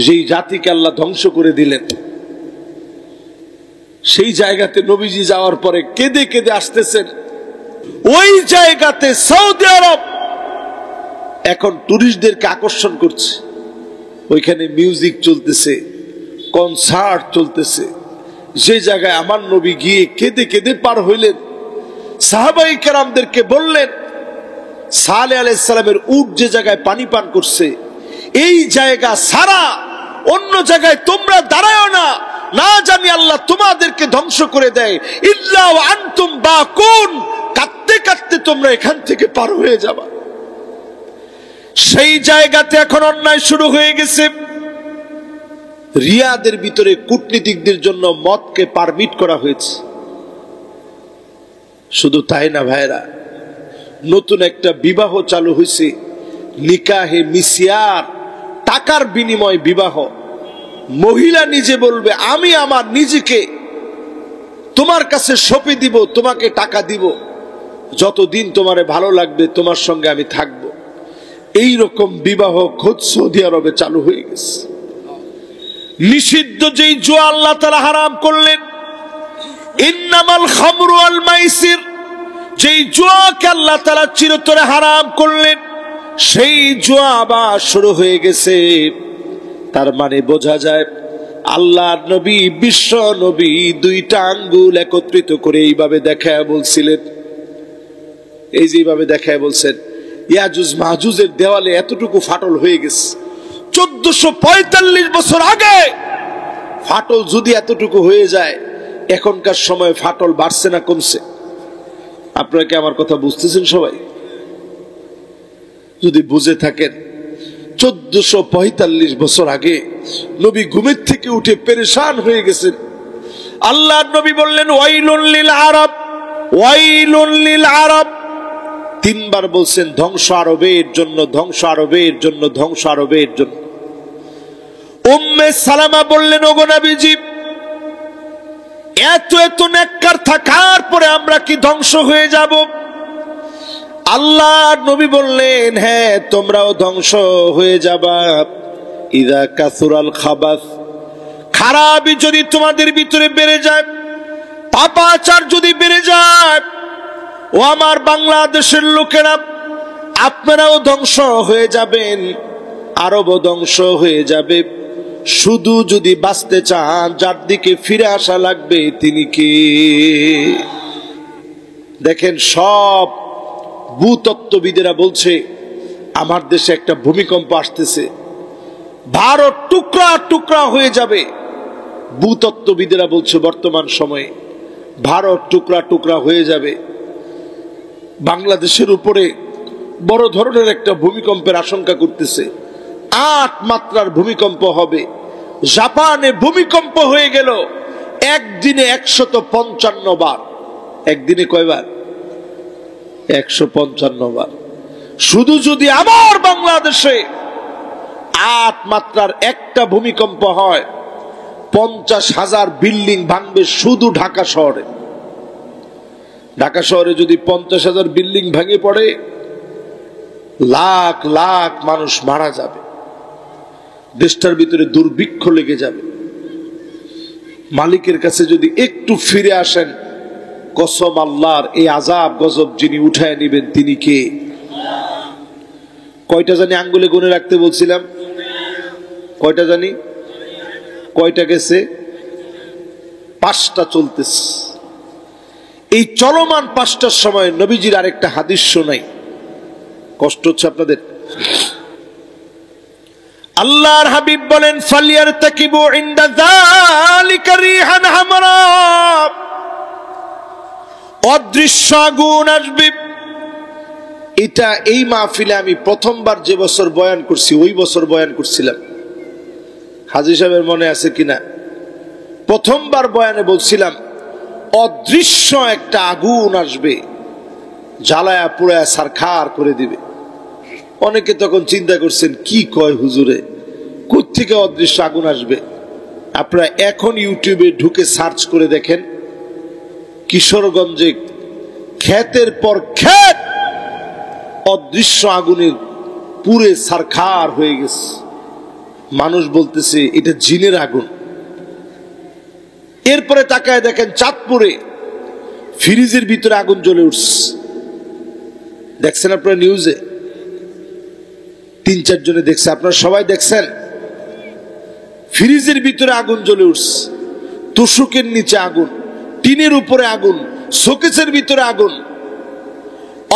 যেই জাতিকে আল্লাহ ধ্বংস করে দিলেন, সেই জায়গাতে নবীজি যাওয়ার পরে কেঁদে কেঁদে আসতেছেন। ওই জায়গাতে সৌদি আরব এখন টুরিস্টদেরকে আকর্ষণ করছে। ওইখানে মিউজিক চলতেছে, কনসার্ট চলতেছে। যে জায়গায় আমার নবী গিয়ে কেঁদে কেঁদে পার হইলেন, সাহাবাই কেরামদেরকে বললেন, সালেহ আলাইহিস সালামের উট যে জায়গায় পানি পান করছে, এই জায়গা সারা অন্য জায়গায় তোমরা দাঁড়ায়ও না, না জানি আল্লাহ তোমাদেরকে ধ্বংস করে দেয়। ইল্লা ওয়া আনতুম বাকুন, কাঁদতে কাঁদতে তোমরা এখান থেকে পার হয়ে যাবা। সেই জায়গাতে এখন অন্যায় শুরু হয়ে গেছে। রিয়াদের ভিতরে কূটনীতিকদের জন্য মদকে পারমিট করা হয়েছে। শুধু তাই না ভাইরা, নতুন একটা বিবাহ চালু হয়েছে, নিকাহে মিসিয়ার, টাকার বিনিময় বিবাহ। মহিলা নিজে বলবে, আমি আমার নিজেকে তোমার কাছে সঁপে দিব, তোমাকে টাকা দিব, যতদিন তোমারে ভালো লাগবে তোমার সঙ্গে আমি থাকব। এই রকম বিবাহ খোদ সৌদি আরবে চালু হয়ে গেছে। নিষিদ্ধ যেই জুয়া আল্লাহ তাআলা হারাম করলেন, ইন্নামাল খামরু ওয়াল মাইসির, যেই জুয়াকে আল্লাহ তাআলা চিরতরে হারাম করলেন, সেই জুয়া আবার শুরু হয়ে গেছে। তার মানে বোঝা যায় আল্লাহর নবী, বিশ্ব নবী দুইটা আঙ্গুল একত্রিত করে এইভাবে দেখায় বলছিলেন, এই যে এইভাবে দেখায় বলছেন, ইয়াজুজ মাহজুজের দেওয়ালে এতটুকু ফাটল হয়ে গেছে। 1445 বছর আগে ফাটল যদি এতটুকু হয়ে যায়, এখনকার সময় ফাটল বাড়ছে না কমছে? আপনারা কি আমার কথা বুঝতেছেন সবাই? যদি বুঝে থাকেন, 1445 বছর আগে নবী ঘুমের থেকে উঠে পেরেশান হয়ে গেছেন। আল্লাহর নবী বললেন, ওয়াইলুন লিল আরব, ওয়াইলুন লিল আরব। তিনবার বলছেন, ধ্বংস আরবের জন্য, ধ্বংস আরবের জন্য, ধ্বংস আরবের জন্য। উম্মে সালামা বললেন, ওগো নবীজি, এত এত নেককার থাকার পরে আমরা কি ধ্বংস হয়ে যাব? আল্লাহর নবী বললেন, হ্যাঁ, তোমরাও ধ্বংস হয়ে যাবা। ইদা কাসুরাল খাবাস, খারাপই যদি তোমাদের ভিতরে বেড়ে যায়, পাপাচার যদি বেড়ে যায়, ও আমার বাংলাদেশের লোকেরা, আপনারাও ধ্বংস হয়ে যাবেন, আরবও ধ্বংস হয়ে যাবে। শুধু যদি বাঁচতে চান, যার দিকে ফিরে আসা লাগবে তিনি কে? দেখেন, সব ভূতত্ত্ববিদেরা বলছে আমার দেশে একটা ভূমিকম্প আসতেছে, ভারত টুকরা টুকরা হয়ে যাবে। ভূতত্ত্ববিদেরা বলছে বর্তমান সময়ে ভারত টুকরা টুকরা হয়ে যাবে। বাংলাদেশের উপরে বড় ধরনের একটা ভূমিকম্পের আশঙ্কা করতেছে। 8 মাত্রার ভূমিকম্প হবে। জাপানে ভূমিকম্প হয়ে গেল একদিনে 155 বার। একদিনে কয়বার? 155 বার। শুধু যদি আমার বাংলাদেশে 8 মাত্রার একটা ভূমিকম্প হয়, 50,000 বিল্ডিং ভাঙবে শুধু ঢাকা শহরে। ঢাকা শহরে যদি 50,000 বিল্ডিং ভেঙে পড়ে, লাখ লাখ মানুষ মারা যাবে, দেশটার ভিতরে দুর্ভিক্ষ লেগে যাবে। মালিকের কাছে যদি একটু ফিরে আসেন, কসম আল্লাহর, এই আযাব গজব যিনি উঠায় নেবেন তিনি কে? কয়টা জানি আঙ্গুলে গুনে রাখতে বলছিলাম? কয়টা জানি? কয়টা গেছে? 5টা চলতেছে। এই চলমান 5টার সময় নবীজির আরেকটা হাদিস শোনাই। কষ্ট হচ্ছে আপনাদের? আল্লাহর হাবিব বলেন, ফালিয়ারতাকিবু ইনদা যালিকা রিহান হামরা, অদৃশ্য আগুন আসবে। এটা এই মাহফিলে আমি প্রথমবার যে বছর বয়ান করছি, ওই বছর বয়ান করছিলাম। হাজী সাহেবের মনে আছে কিনা? প্রথমবার বয়ানে বলছিলাম, অদৃশ্য একটা আগুন আসবে, জ্বালায়া পুড়ায়া ছারখার করে দিবে। অনেকে তখন চিন্তা করছেন, কি কয় হুজুরে, কোত্থেকে অদৃশ্য আগুন আসবে? আপনারা এখন ইউটিউবে ঢুকে সার্চ করে দেখেন, কিশোরগঞ্জে ক্ষেতের পর ক্ষেত অদৃশ্য আগুনের পুরে ছারখার হয়ে গেছে। মানুষ বলতেছে এটা জিনের আগুন। এরপরে তাকায় দেখেন চাঁদপুরে ফ্রিজের ভিতরে আগুন জ্বলে উঠছে, দেখছেন আপনারা নিউজে, 3-4 জনে দেখছে, আপনারা সবাই দেখছেন। ফ্রিজের ভিতরে আগুন জ্বলে উঠছে, তোশকের নিচে আগুন, টিনের উপরে আগুন, শোকেসের ভিতরে আগুন,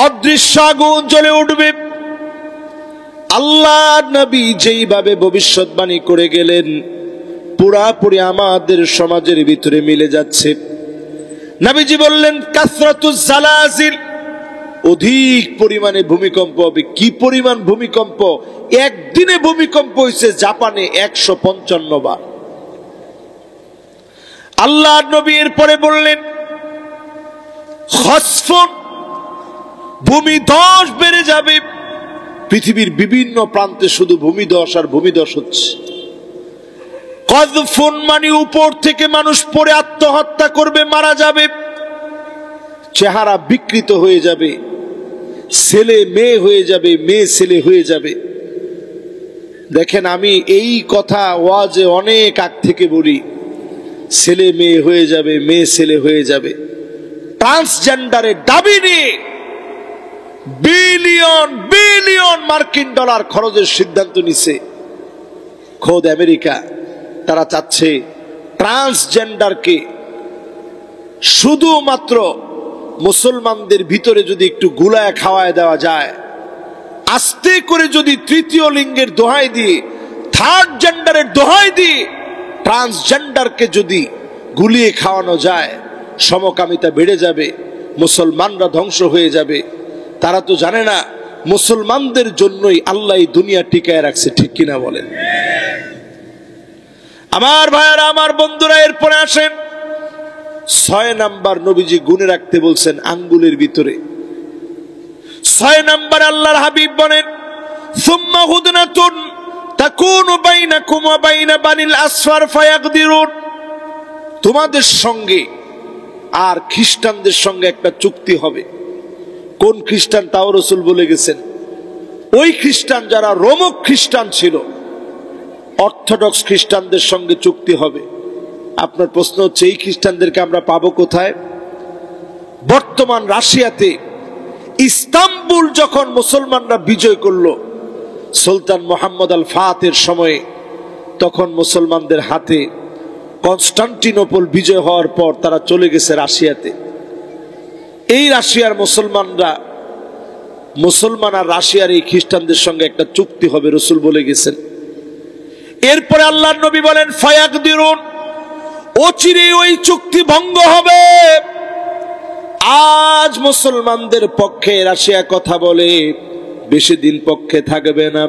অদৃশ্য আগুন জ্বলে উঠবে। আল্লাহ নবী যেইভাবে ভবিষ্যৎবাণী করে গেলেন পুরাপুরি আমাদের সমাজের ভিতরে মিলে যাচ্ছে। নবীজি বললেন কাসরাতুজ জালাজিল, অধিক পরিমাণে ভূমিকম্প হবে। কি পরিমাণ ভূমিকম্প? একদিনে ভূমিকম্প হয়েছে জাপানে 155 বার। আল্লাহ নবী এরপরে বললেন খসফুন, ভূমিধস বেড়ে যাবে। পৃথিবীর বিভিন্ন প্রান্তে শুধু ভূমিধস আর ভূমিধস হচ্ছে। কযফুন মানে উপর থেকে মানুষ পড়ে আত্মহত্যা করবে, মারা যাবে, চেহারা বিকৃত হয়ে যাবে, ছেলে মেয়ে হয়ে যাবে, মেয়ে ছেলে হয়ে যাবে। দেখেন আমি এই কথা ওয়াজে অনেক আগ থেকে বলি, ছেলে মেয়ে হয়ে যাবে, মেয়ে ছেলে হয়ে যাবে। ট্রান্সজেন্ডারের দাবি নিয়ে বিলিয়ন বিলিয়ন মার্কিন ডলার খরচের সিদ্ধান্ত নিছে খোদ আমেরিকা। তারা চাচ্ছে ট্রান্সজেন্ডারকে শুধুমাত্র মুসলমানদের ভিতরে যদি একটু গুলায় খাওয়ায় দেওয়া যায়, আস্তে করে যদি তৃতীয় লিঙ্গের দোহাই দিয়ে, থার্ড জেন্ডারের দোহাই দিয়ে ট্রান্সজেন্ডারকে যদি গুলিয়ে খাওয়ানো যায়, সমকামিতা বেড়ে যাবে, মুসলমানরা ধ্বংস হয়ে যাবে। তারা তো জানে না মুসলমানদের জন্যই আল্লাহ এই দুনিয়া টিকায় রাখছে, ঠিক কিনা বলেন? আমার ভাইয়েরা, আমার বন্ধুরা, এরপরে আসেন 6 নাম্বার নবীজি গুনে রাখতে বলছেন আঙ্গুলের ভিতরে। 6 নাম্বার আল্লাহর হাবিব বলেন সুম্মা হুদনাতুন তাকুনু বাইনাকুম ওয়া বাইনা বানিল আসফার ফায়াকদিরুন, তোমাদের সঙ্গে আর খ্রিস্টানদের সঙ্গে একটা চুক্তি হবে। কোন খ্রিস্টান তাও রাসূল বলে গেছেন, ওই খ্রিস্টান যারা রোমক খ্রিস্টান ছিল, অর্থোডক্স খ্রিস্টানদের সঙ্গে চুক্তি হবে। আপনার প্রশ্ন হচ্ছে এই খ্রিস্টানদেরকে আমরা পাবো কোথায়? বর্তমান রাশিয়াতে ইস্তাম্বুল যখন মুসলমানরা বিজয় করলো সুলতান মোহাম্মদ আল ফাতের সময়ে, তখন মুসলমানদের হাতে কনস্টান্টিনোপল বিজয় হওয়ার পর তারা চলে গেছে রাশিয়াতে। এই রাশিয়ার মুসলমান আর রাশিয়ার এই খ্রিস্টানদের সঙ্গে একটা চুক্তি হবে, রাসূল বলে গেছেন। এরপরে আল্লাহর নবী বলেন ফায়াকদিরুন, অচিরে ওই চুক্তি ভঙ্গ হবে। আজ মুসলমানদের পক্ষে রাশিয়া কথা বলে, বেশি দিন পক্ষে থাকবে না।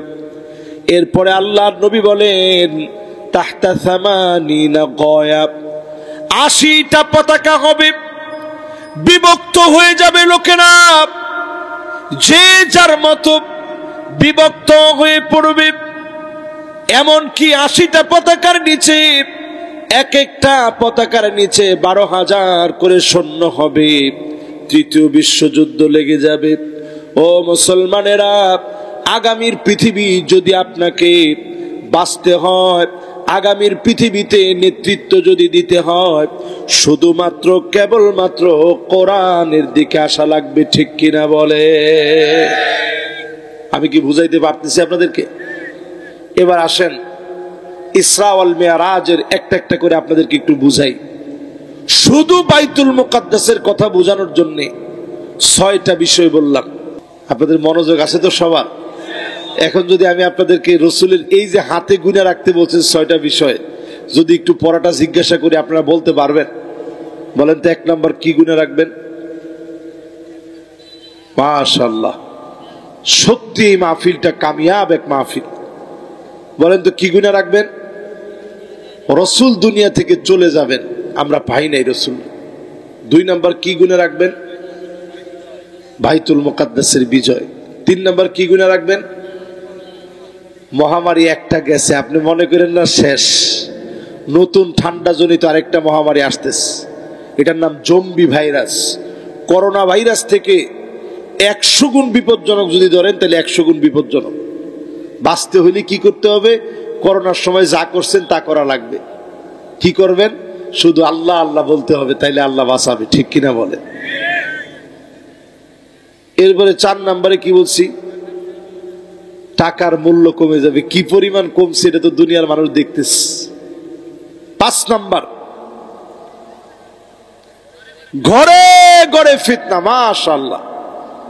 এরপরে আল্লাহর নবী বলেন তাহতা সামানিনা গয়া, 80টা পতাকা হবে, বিভক্ত হয়ে যাবে লোকেরা, যে যার মতো বিভক্ত হয়ে পড়বে। এমনকি 80টা পতাকার নিচে, এক একটা পতাকার নিচে 12,000 করে সৈন্য হবে। তৃতীয় বিশ্বযুদ্ধ লেগে যাবে। ও মুসলমানেরা, আগামীর পৃথিবী যদি আপনাকে বাঁচতে হয়, আগামীর পৃথিবীতে নেতৃত্ব যদি দিতে হয়, শুধুমাত্র কেবলমাত্র কোরআনের দিকে আসা লাগবে, ঠিক কিনা বলে? আমি কি বুঝাইতে পারতেছি আপনাদেরকে? এবার আসেন ইসরা ওয়াল মিরাজের একটা একটা করে আপনাদেরকে একটু বুঝাই। শুধু বাইতুল মুকাদ্দাসের কথা বোঝানোর জন্য 6টা বিষয় বললাম। আপনাদের মনোযোগ আছে তো সবার? এখন যদি আমি আপনাদেরকে রাসূলের এই যে হাতে গুনে রাখতে বলছেন 6টা বিষয়, যদি একটু পড়াটা জিজ্ঞাসা করি আপনারা বলতে পারবেন? বলেন তো 1 নাম্বার কি গুনে রাখবেন? মাশাআল্লাহ, সত্যি এই মাহফিলটা কামিয়াব এক মাহফিল। বলেন তো কি গুনে রাখবেন? রাসূল দুনিয়া থেকে চলে যাবেন, আমরা পাই নাই রাসূল। 2 নাম্বার কি গুনে রাখবেন? বাইতুল মুকাদ্দাসের বিজয়। 3 নাম্বার কি গুনে রাখবেন? মহামারী একটা গেছে, আপনি মনে করেন না শেষ, নতুন ঠান্ডা জনিত আরেকটা মহামারী আসতেছে, এটার নাম জম্বি ভাইরাস। করোনা ভাইরাস থেকে 100 গুণ বিপজ্জনক যদি ধরেন, তাহলে 100 গুণ বিপজ্জনক। বাঁচতে হলে কি করতে হবে? করোনার সময় যা করছেন তা করা লাগবে। কি করবেন? শুধু আল্লাহ আল্লাহ বলতে হবে, তাইলে আল্লাহ বাঁচাবে। ঠিক কিনা বলে? এরপরে 4 নম্বরে কি বলছি? টাকার মূল্য কমে যাবে। কি পরিমাণ কমছে এটা তো দুনিয়ার মানুষ দেখতেছে। 5 নম্বর, ঘরে ঘরে ফিতনা। মাশাআল্লাহ,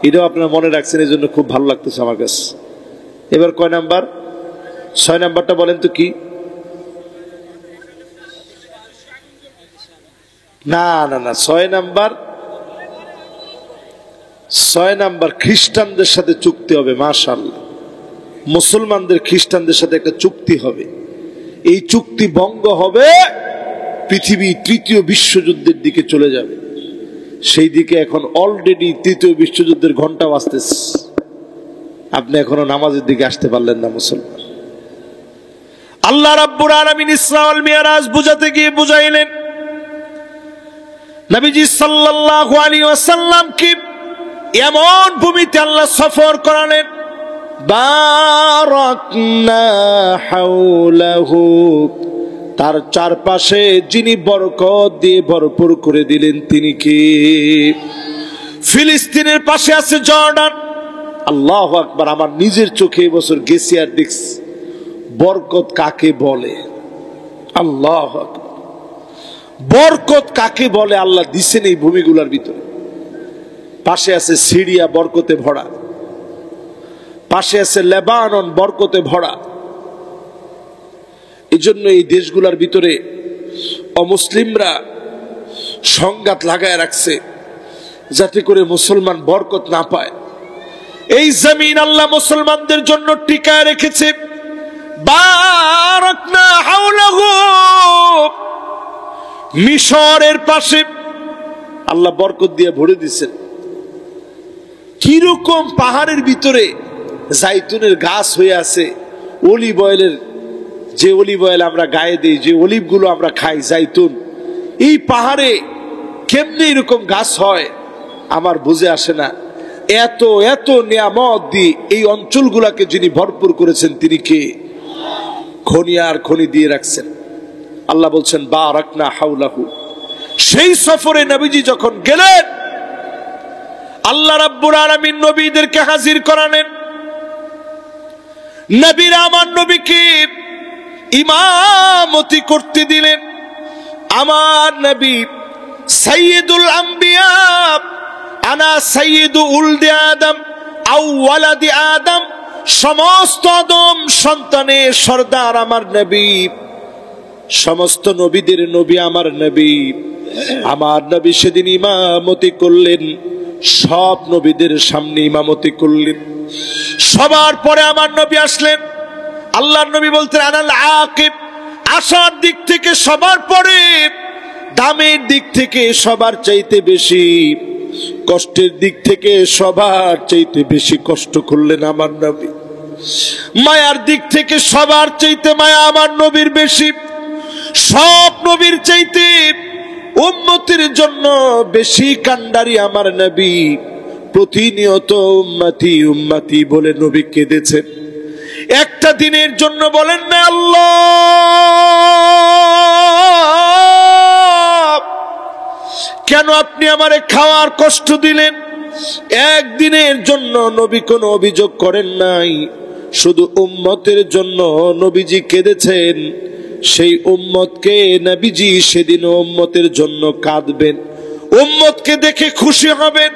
এটাও আপনারা মনে রাখছেন, এই জন্য খুব ভালো লাগতেছে আমার কাছে। এবার কয় নাম্বার? 6 নাম্বারটা বলেন তো কি? না না না, 6 নাম্বার খ্রিস্টানদের সাথে চুক্তি হবে। মাশাআল্লাহ, মুসলমানদের খ্রিস্টানদের সাথে একটা চুক্তি হবে। এই চুক্তি ভঙ্গ হবে, পৃথিবী 3য় বিশ্বযুদ্ধের দিকে চলে যাবে। সেই দিকে এখন অলরেডি 3য় বিশ্বযুদ্ধের ঘন্টা বাজতেছে। আপনি এখনো নামাজের দিকে আসতে পারলেন না মুসলমান। আল্লাহ রাব্বুল আলামিন ইসরা ওয়াল মিরাজ বুঝাতে গিয়ে বুঝাইলেন, নবীজি সাল্লাল্লাহু আলাইহি ওয়াসাল্লাম কি এমন ভূমিতে আল্লাহ সফর করালেন, বারাকনা হাওলাহু, তার চারপাশে যিনি বরকত দিয়ে ভরপুর করে দিলেন তিনি কে? ফিলিস্তিনের পাশে আছে জর্ডান। আল্লাহু আকবার, আমার নিজের চোখে এবছর গেছি আর দেখছি বরকত কাকে বলে। আল্লাহু আকবার, বরকত কাকে বলে আল্লাহ দিছেন এই ভূমিগুলোর ভিতরে। পাশে আছে সিরিয়া বরকতে ভরা, পাশে আছে লেবানন বরকতে ভরা। এই জন্য এই দেশগুলোর ভিতরে অমুসলিমরা সংঘাত লাগায় রাখছে, যাতে করে মুসলমান বরকত না পায়। এই জমিন আল্লাহ মুসলমানদের জন্য টিকায় রেখেছে। বারাকনা হাওলাহু, মিশরের পাশে আল্লাহ বরকত দিয়ে ভরে দিয়েছেন। কিরকম পাহাড়ের ভিতরে জাইতুনের গাছ হয়ে আছে, অলিভ অয়েলের, যে অলিভ অয়েল আমরা গায়ে দিই, যে অলিভ গুলো আমরা খাই, জাইতুন, এই পাহাড়ে কেমনে এরকম গাছ হয় আমার বুঝে আসে না। এত এত নিয়ামত দিয়ে এই অঞ্চলগুলাকে যিনি ভরপুর করেছেন তিনি কে? খনি আর খনি দিয়ে রাখছেন। আল্লাহ বলছেন বারাকনা হাওলাহু। সেই সফরে নবীজি যখন গেলেন, আল্লাহ রাব্বুল আলামিন নবীদেরকে হাজির করালেন। নবীরা আমার নবীকে ইমামতি করতে দিলেন। আমার নবী সাইয়্যিদুল আম্বিয়া, আনা সাইয়্যিদু উলদি আদম আও ওয়ালাদি আদম, সমস্ত আদম সন্তানের সর্দার আমার নবী, সমস্ত নবীদের নবী আমার নবী। আমার নবী সেদিন ইমামতি করলেন, সব নবীদের সামনে ইমামতি করলেন। সবার পরে আমার নবী আসলেন। আল্লাহর নবী বলতেন আনাল আকিব, আসার দিক থেকে সবার পরে, দামের দিক থেকে সবার চাইতে বেশি, কষ্টের দিক থেকে সবার চাইতে বেশি কষ্ট করলেন আমার নবী। মায়ার দিক থেকে সবার চাইতে মায়া আমার নবীর বেশি। সব নবীর চাইতে উম্মতের জন্য বেশি কান্ডারি আমার নবী। প্রতিনিয়ত উম্মতি উম্মতি বলে নবী কেঁদেছেন। একটা দিনের জন্য বলেন না আল্লাহ কেন আপনি আমারে খাওয়ার কষ্ট দিলেন? একদিনের জন্য নবী কোনো অভিযোগ করেন নাই, শুধু উম্মতের জন্য নবীজি কেঁদেছেন। সেই উম্মতকে নবীজি সেদিন উম্মতের জন্য কাঁদবেন, উম্মতকে দেখে খুশি হবেন,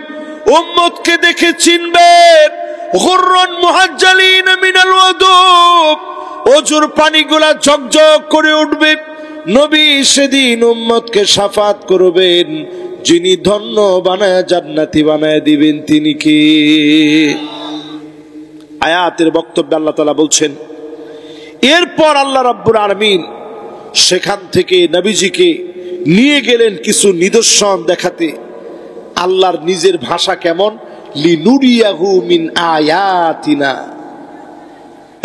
উম্মতকে দেখে চিনবেন। গুররুন মুহাজ্জালিন মিনাল ওযু, ওযুর পানিগুলা ঝকঝক করে উঠবে। নবী সেদিন উম্মতকে শাফাত করবেন, যিনি ধন্য বানায় জান্নাতি বানায় দিবেন তিনি কে? আয়াতের বক্তব্যে আল্লাহ তাআলা বলছেন, এরপর আল্লাহ রাব্বুল আলামিন সেখান থেকে নবীজিকে নিয়ে গেলেন কিছু নিদর্শন দেখাতে। আল্লাহর নিজের ভাষা কেমন? লিনুরিয়াহু মিন আয়াতিনা।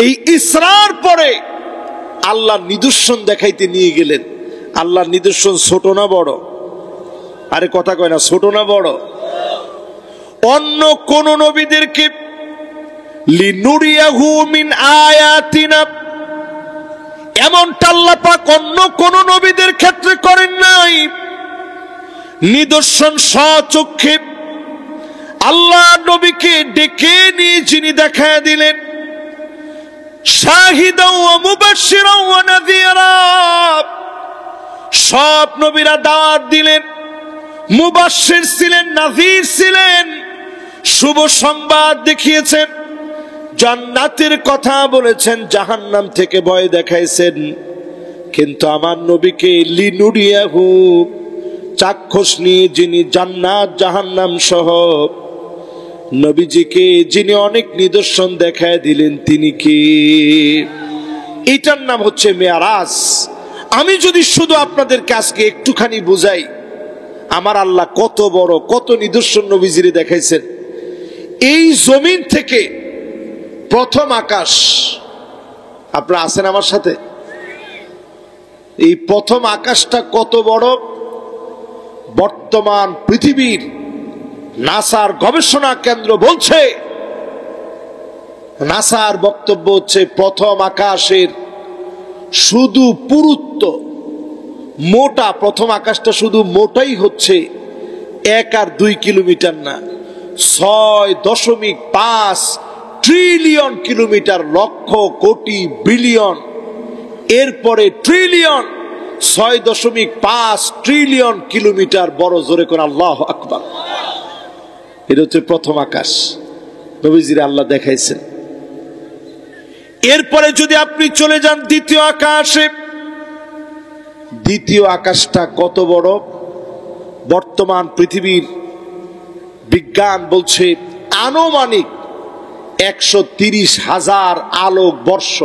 এই ইসরার পরে আল্লাহর নিদর্শন দেখাইতে নিয়ে গেলেন। আল্লাহর নিদর্শন ছোট না বড়? আরে কথা কয় না, ছোট না বড়? অন্য কোন নবীদেরকে লিনুরিয়াহু মিন আয়াতিনা এমনটা আল্লাহ পাক অন্য কোন নবীদের ক্ষেত্রে করেন নাই। নিদর্শন স্বচক্ষে আল্লাহ নবীকে ডেকে নিয়ে যিনি দেখায় দিলেন, শাহিদাও ওয়া মুবাশশিরাও ওয়া নাযীরা, সব নবীরা দাওয়াত দিলেন, মুবাশশির ছিলেন, নাযীর ছিলেন, শুভ সংবাদ দেখিয়েছেন, জান্নাতের কথা বলেছেন, জাহান্নাম থেকে ভয় দেখাইছেন। কিন্তু আমার নবীকে লিনুরিয়াহু, চাক্ষুষ নিয়ে যিনি জান্নাত জাহান্নাম সহ নবীজিকে যিনি অনেক নিদর্শন দেখায় দিলেন, তিনি কি? এটার নাম হচ্ছে মেরাজ। আমি যদি শুধু আপনাদেরকে আজকে একটুখানি বুঝাই, আমার আল্লাহ কত বড়, কত নিদর্শন নবীজিরে দেখাইছেন। এই জমিন থেকে প্রথম আকাশ, আপনারা আছেন আমার সাথে? এই প্রথম আকাশটা কত বড়, বর্তমান পৃথিবীর নাসার গবেষণা কেন্দ্র বলছে, নাসার বক্তব্য হচ্ছে প্রথম আকাশের শুধু পুরুত্ব মোটা, প্রথম আকাশটা শুধু মোটাই হচ্ছে 1 আর 2 কিলোমিটার না, 6.5 trillion kilometre, lakh crore billion, এরপরে ট্রিলিয়ন, 6.5 ট্রিলিয়ন কিলোমিটার বড়। জোরে করে আল্লাহু আকবার। এটা হচ্ছে প্রথম আকাশ, নবীজিরে আল্লাহ দেখাইছেন। এরপরে যদি আপনি চলে যান দ্বিতীয় আকাশে, দ্বিতীয় আকাশটা কত বড়, বর্তমান পৃথিবীর বিজ্ঞান বলছে আনুমানিক 130,000 আলোক বর্ষ।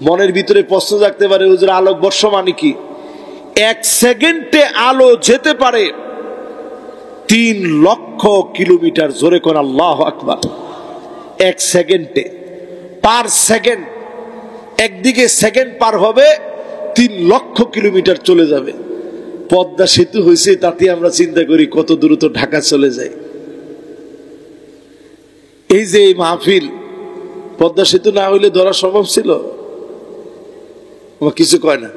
মনের ভিতরে প্রশ্ন জাগতে পারে, হুজুর আলোক বর্ষ মানে কি? 1 সেকেন্ডে আলো যেতে পারে 3 লক্ষ কিলোমিটার। জোরে কোন আল্লাহু আকবার। 1 সেকেন্ডে, পার সেকেন্ড, একদিকে সেকেন্ড পার হবে 3 লক্ষ কিলোমিটার চলে যাবে। পদ্মা সেতু হয়েছে, তাতে আমরা চিন্তা করি কত দ্রুত ঢাকা চলে যায়। এই যে এই মাহফিল, পদ্মা সেতু না হইলে ধরা সম্ভব ছিল? কিছু কয় না,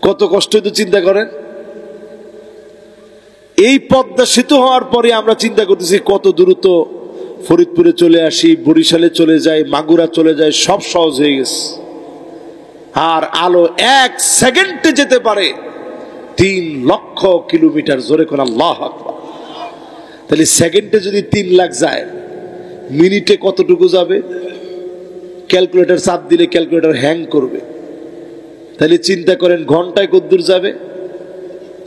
কত কষ্ট তো চিন্তা করেন। এই পদ্মা সেতু হওয়ার পরে আমরা চিন্তা করতেছি কত দ্রুত ফরিদপুরে চলে আসি, বরিশালে চলে যায়, মাগুরা চলে যায়, সব সহজ হয়ে গেছে। আর আলো 1 সেকেন্ডে যেতে পারে 3 লক্ষ কিলোমিটার। জোরে কোন আল্লাহু আকবার। তাহলে সেকেন্ডে যদি 3 লাখ যায়, মিনিটে কতটুকু যাবে? ক্যালকুলেটর চাপ দিলে ক্যালকুলেটর হ্যাং করবে। তাহলে চিন্তা করেন ঘন্টায় কতদূর যাবে?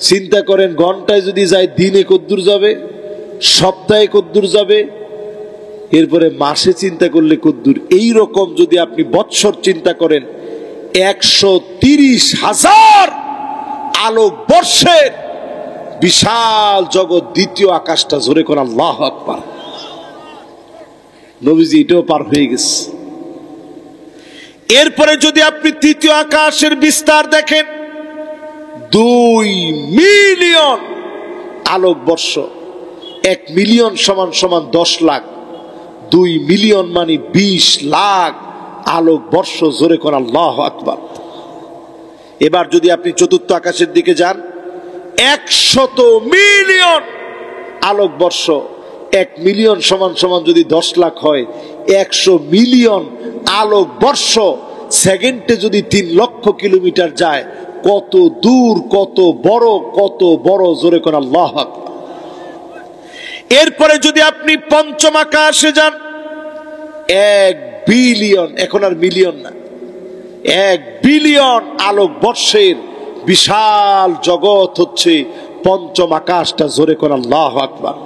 চিন্তা করেন ঘন্টায় যদি যায়, দিনে কতদূর যাবে? সপ্তাহে কতদূর যাবে? এরপরে মাসে চিন্তা করলে কতদূর? এই রকম যদি আপনি বৎসর চিন্তা করেন, 130,000 আলোক বর্ষের বিশাল জগৎ দ্বিতীয় আকাশটা। জোরে কোন আল্লাহু আকবার। নবীজি এটাও পার হয়ে গেছে। এরপরে যদি আপনি তৃতীয় আকাশের বিস্তার দেখেন, 2 মিলিয়ন আলোক বর্ষ। 1 মিলিয়ন সমান সমান 10 লাখ, 2 মিলিয়ন মানে 20 লাখ আলোক বর্ষ। জোরে কোন আল্লাহু আকবার। এবার যদি আপনি চতুর্থ আকাশের দিকে যান, 100 মিলিয়ন আলোক বর্ষ। 1 মিলিয়ন সমান সমান যদি 10 লাখ হয়, 100 মিলিয়ন আলোক বর্ষ সেকেন্ডে যদি 3 লক্ষ কিলোমিটার যায়, কত দূর, কত বড়, কত বড়। জোরে কোন আল্লাহু আকবার। এরপরে যদি আপনি পঞ্চম আকাশে যান, 1 বিলিয়ন, এখন আর মিলিয়ন না, 1 বিলিয়ন আলোক বর্ষের বিশাল জগৎ হচ্ছে পঞ্চম আকাশটা। জোরে কোন আল্লাহু আকবার।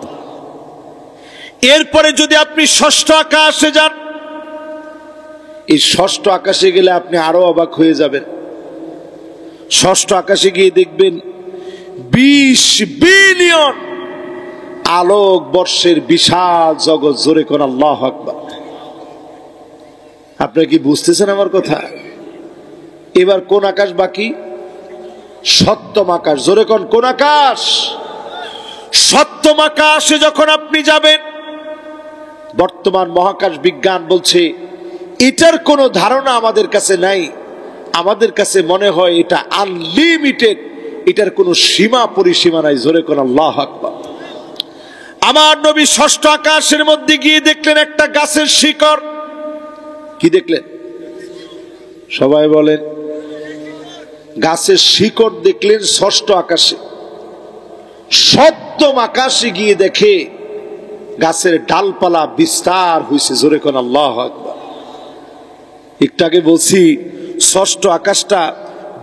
এরপরে যদি আপনি ষষ্ঠ আকাশে যান, এই ষষ্ঠ আকাশে গেলে আপনি আরো অবাক হয়ে যাবেন। ষষ্ঠ আকাশে গিয়ে দেখবেন 20 বিলিয়ন আলোক বর্ষের বিশাল জগৎ। জোরে কোন আল্লাহু আকবার। আপনারা কি বুঝতেছেন আমার কথা? এবার কোন আকাশ বাকি? সপ্তম আকাশ। জোরে কোন আকাশ? সপ্তম আকাশে যখন আপনি যাবেন, বর্তমান মহাকাশ বিজ্ঞান বলছে এটার কোনো ধারণা আমাদের কাছে নাই আমাদের কাছে মনে হয় এটা আনলিমিটেড, এটার কোনো সীমা পরিসীমা নাই। জোরে কোন আল্লাহু আকবার। আমার নবী ষষ্ঠ আকাশের মধ্যে গিয়ে দেখলেন একটা গাছের শিকড়। কি দেখলেন? সবাই বলেন। গাছের শিকড় দেখলেন ষষ্ঠ আকাশে। সপ্তম আকাশে গিয়ে দেখে গাছের ডালপালা বিস্তার হয়েছে। জোরে কোন আল্লাহু আকবার। একটু আগে বলছি ষষ্ঠ আকাশটা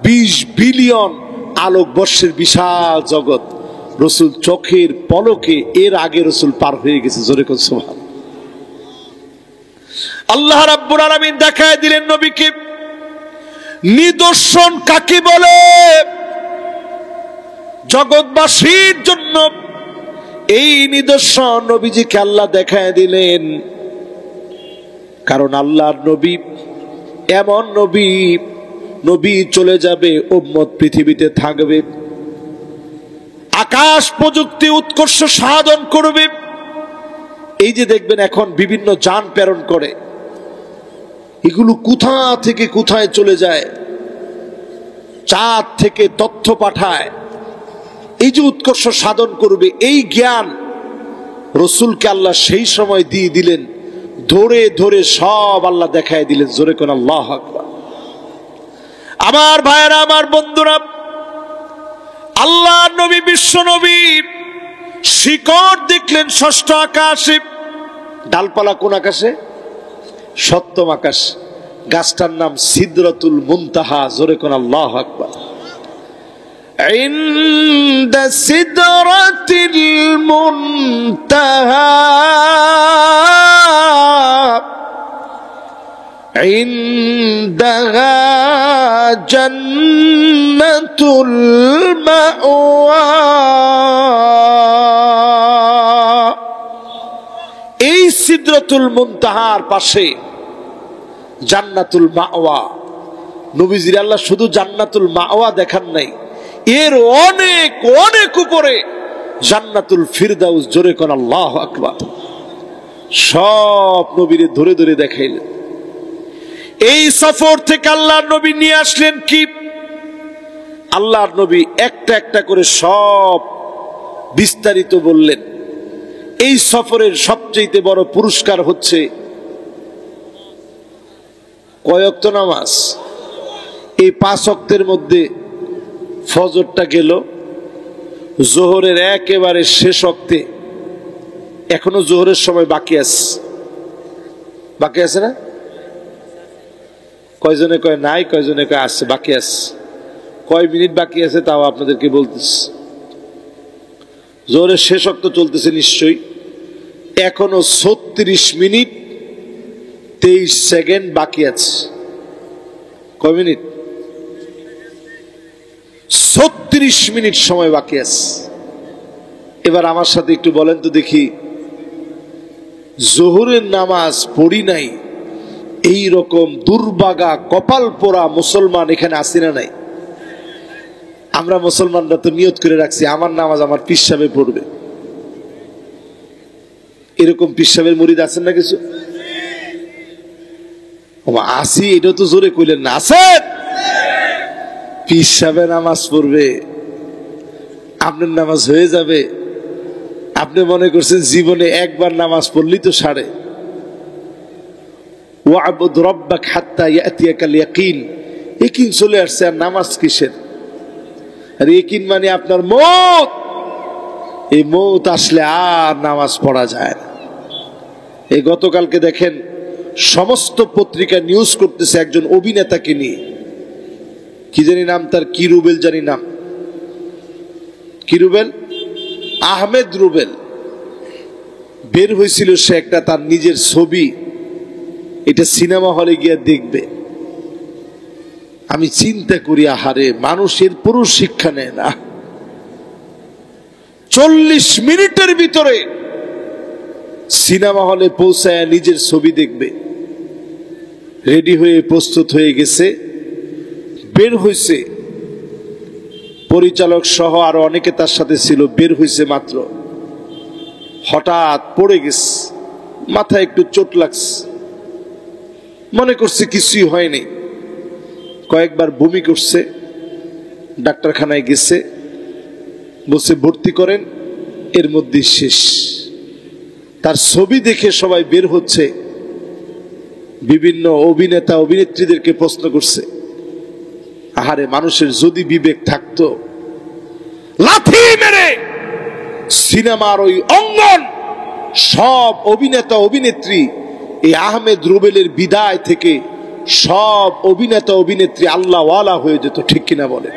20 বিলিয়ন আলোকবর্ষের বিশাল জগৎ। রসুল চোখের পলকে এর আগে রসুল পার হয়ে গেছে। জোরে কোন সুবহান। আল্লাহ রাব্বুল আলামিন দেখায় দিলেন নবীকে নিদর্শন কাকে বলে। জগৎবাসীর জন্য এই নিদর্শন নবীজিকে আল্লাহ দেখায় দিলেন। কারণ আল্লাহর নবী এমন নবী, নবী চলে যাবে, উম্মত পৃথিবীতে থাকবে, আকাশ প্রযুক্তি উৎকর্ষ সাধন করবে। এই যে দেখবেন এখন বিভিন্ন যান প্রেরণ করে, এগুলো কোথা থেকে কোথায় চলে যায়, চাঁদ থেকে তথ্য পাঠায়। এই যে উৎকর্ষ সাধন করবে, এই জ্ঞান রসুলকে আল্লাহ সেই সময় দিয়ে দিলেন। ধরে ধরে সব আল্লাহ দেখায় দিলেন। জোরে কোন আল্লাহু আকবার। আমার ভাইয়েরা, আমার বন্ধুরা, আল্লাহ নবী, বিশ্ব নবী শিকড় দেখলেন ষষ্ঠ আকাশে। ডালপালা কোন আকাশে? সপ্তম আকাশ। গাছটার নাম সিদরাতুল মুনতাহা। জোরে কোন আল্লাহু আকবার। ইনদা সিদরাতিল মুনতাহা ইনদাহা জান্নাতুল মাওয়া। এই সিদরাতুল মুনতাহার পাশে জান্নাতুল মাওয়া। নবীজির আল্লাহ শুধু জান্নাতুল মাওয়া দেখান নাই, এর অনেক অনেক উপরে জান্নাতুল ফিরদাউস। জোরে কোন আল্লাহু আকবার। সব নবীরে ধরে ধরে দেখাইলেন। এই সফর থেকে আল্লাহর নবী নিয়ে আসলেন কি? আল্লাহর নবী একটা একটা করে সব বিস্তারিত বললেন। এই সফরের সবচেয়ে বড় পুরস্কার হচ্ছে কয় ওয়াক্ত নামাজ। এই 5 ওয়াক্তের মধ্যে ফজরটা গেল, জোহরের একেবারে শেষ ওয়াক্তে, এখনো জোহরের সময় বাকি আছে। বাকি আছে না? কয়জনে কয় নাই, কয়জনে কয় আছে, বাকি আছে। কয় মিনিট বাকি আছে তাও আপনাদেরকে বলতেছি। জোহরের শেষ ওয়াক্ত চলতেছে নিশ্চয়ই। এখনো 36 মিনিট 23 সেকেন্ড বাকি আছে। কয় মিনিট? 36 মিনিট সময় বাকি আছে। এবার আমার সাথে একটু বলেন তো দেখি, জোহরের নামাজ পড়ি নাই এই রকম দুর্ভাগা কপাল পোড়া মুসলমান এখানে আসি না নাই? আমরা মুসলমানরা তো নিয়ত করে রাখছি আমার নামাজ আমার পীর সাহেবে পড়বে। এরকম পীর সাহেবের মুরিদ আছেন না কিছু? আসি, এটা তো জোরে কইলেন না। আছেন? পীর সাহেবে নামাজ পড়বে, আপনার নামাজ হয়ে যাবে। আপনি মনে করছেন জীবনে একবার নামাজ পড়লেই তো সারে। ওয়াবুদ রাব্বাক হাত্তা ইয়াতিয়াকাল ইয়াকিন। ইয়াকিন চলে আসছে, আর নামাজ কিসের? আর ইয়াকিন মানে আপনার মওত। এই মওত আসলে আর নামাজ পড়া যায় না। এই গতকালকে দেখেন সমস্ত পত্রিকা নিউজ করতেছে একজন অভিনেতাকে নিয়ে। কি জানি নাম তার, কি রুবেল জানি নাম, কি রুবেল, আহমেদ রুবেল। বের হয়েছিল সে একটা তার নিজের ছবি, এটা সিনেমা হলে গিয়ে দেখবে। আমি চিন্তা করি, আহারে, মানুষের পুরো শিক্ষা নেয় না। 40 মিনিটের ভিতরে সিনেমা হলে পৌঁছায় নিজের ছবি দেখবে। রেডি হয়ে প্রস্তুত হয়ে গেছে, বের হয়েছে, পরিচালক সহ আরো অনেকে তার সাথে ছিল। বের হয়েছে মাত্র, হঠাৎ পড়ে গেছে, মাথায় একটু চোট লাগছে, মনে করছে কিছুই হয়নি। কয়েকবার বমি করছে, ডাক্তারখানায় গেছে, বলছে ভর্তি করেন, এর মধ্যে শেষ। তার ছবি দেখে সবাই বের হচ্ছে, বিভিন্ন অভিনেতা অভিনেত্রীদেরকে প্রশ্ন করছে, আহারে মানুষের যদি বিবেক থাকতো, লাথি মেরে সিনেমার ওই অঙ্গন সব অভিনেতা অভিনেত্রী, এই আহমেদ রুবেলের বিদায় থেকে সব অভিনেতা অভিনেত্রী আল্লাহওয়ালা হয়ে যেত, ঠিক কিনা বলে?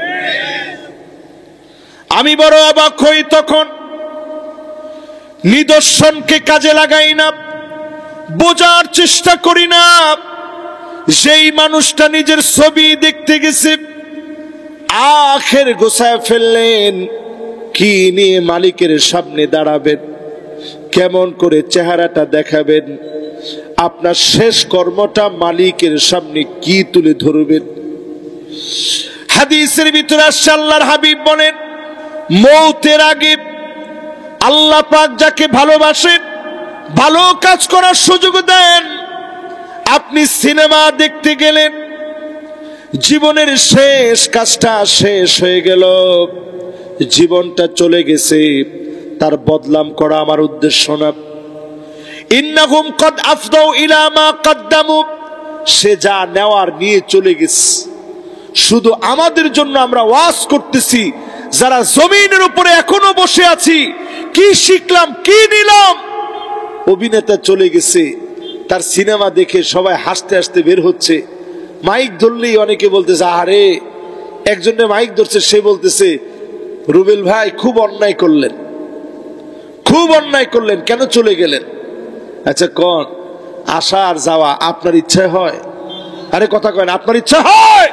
আমি বড় অবাক হই তখন, নিদর্শনকে কাজে লাগাই না, বোঝার চেষ্টা করি না। যেই মানুষটা নিজের ছবি দেখতে গেছে, আখের গোছায় ফেললেন, কি নিয়ে মালিকের সামনে দাঁড়াবেন, কেমন করে চেহারাটা দেখাবেন, আপনার শেষ কর্মটা মালিকের সামনে কি তুলে ধরবেন। হাদিসের ভিতরে আসছে, আল্লাহর হাবিব বলেন, মৌতের আগে আল্লাহ পাক যাকে ভালোবাসেন, ভালো কাজ করার সুযোগ দেন। আপনি সিনেমা দেখতে গেলেন, জীবনের শেষ কাজটা শেষ হয়ে গেল, জীবনটা চলে গেছে, তার বদলাম করা আমার উদ্দেশ্য না। ইন্নাহুম কদ আফদাউ ইলা মা কদ্দামু, সে যা নেওয়ার নিয়ে চলে গেছে। শুধু আমাদের জন্য আমরা ওয়াজ করতেছি, যারা জমিনের উপরে এখনো বসে আছি, কি শিখলাম, কি নিলাম। অভিনেতা চলে গেছে, তার সিনেমা দেখে সবাই হাসতে হাসতে বের হচ্ছে। মাইক ধরলেই অনেকে বলতেছে, আরে একজনের মাইক ধরছে, সে বলতেছে, রুবেল ভাই খুব অন্যায় করলেন, খুব অন্যায় করলেন, কেন চলে গেলেন? আচ্ছা কোন আসা আর যাওয়া আপনার ইচ্ছা হয়? আরে কথা কয় না, আপনার ইচ্ছা হয়?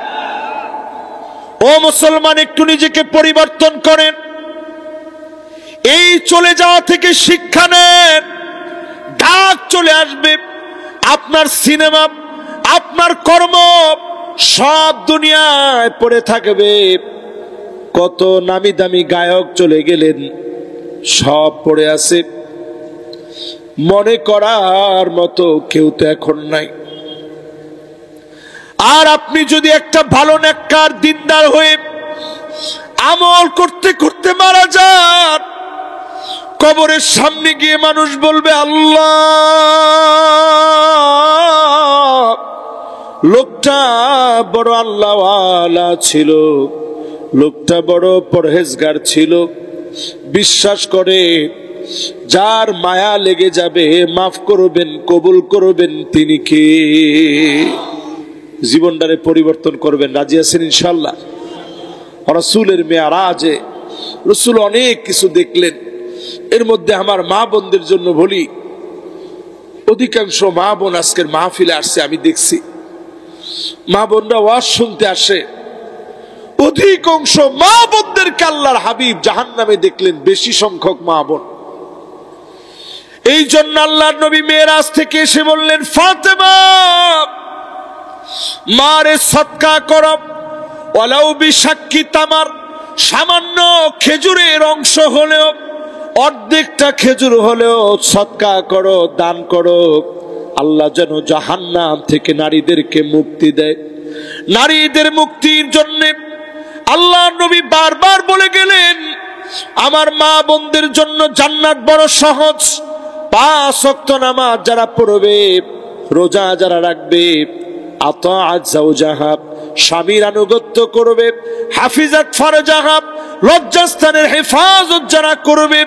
ও মুসলমান, একটু নিজেকে পরিবর্তন করেন, এই চলে যাওয়া থেকে শিক্ষা নেন। ডাক চলে আসবে, আপনার সিনেমা, আপনার কর্ম সব দুনিয়ায় পড়ে থাকবে। কত নামি দামি গায়ক চলে গেলেন, সব পড়ে আছে, মনে করার মতো কেউ তো এখন নাই। আর আপনি যদি একটা ভালো নেককার দিনদার হয়ে আমল করতে করতে মারা যান, কবরের সামনে গিয়ে মানুষ বলবে, আল্লাহ, লোকটা বড় আল্লাহওয়ালা ছিল, লোকটা বড় পরহেজগার ছিল, বিশ্বাস করে, যার মায়া লেগে যাবে, মাফ করবেন, কবুল করবেন, তিনি কে? জীবনটারে পরিবর্তন করবেন, রাজি আছেন ইনশাআল্লাহ? রাসূলের মেরাজে রাসূল অনেক কিছু দেখলেন। এর মধ্যে আমার মা বোনদের জন্য বলি, অধিকাংশ মা বোন আজকের মাহফিলে আসছে, আমি দেখছি মা বোনরা ওয়াজ শুনতে আসে, অধিকাংশ মা বোনদেরকে আল্লাহর হাবিব জাহান্নামে দেখলেন, বেশি সংখ্যক মা বোন। এই জন্য আল্লাহর নবী মেরাজ থেকে এসে বললেন, ফাতেমা, মারে সদকা করো, ওয়ালাউ বিশাক্কি তামার, সামান্য খেজুরের অংশ হলেও, অর্ধেকটা খেজুর হলেও সদকা করো, দান করো। আল্লাহ যেন জাহান্নাম থেকে নারীদেরকে মুক্তি দেয়। নারীদের মুক্তির জন্য আল্লাহ নবী বারবার বলে গেলেন, আমার মা বোনদের জন্য জান্নাত বড় সহজ। 5 ওয়াক্ত নামাজ যারা পড়বে, রোজা যারা রাখবে, আতাআত যাওজাহা, স্বামীর আনুগত্য করবে, হাফিজাত ফারজাহা, লজ্জাস্থানের হেফাজত যারা করবে,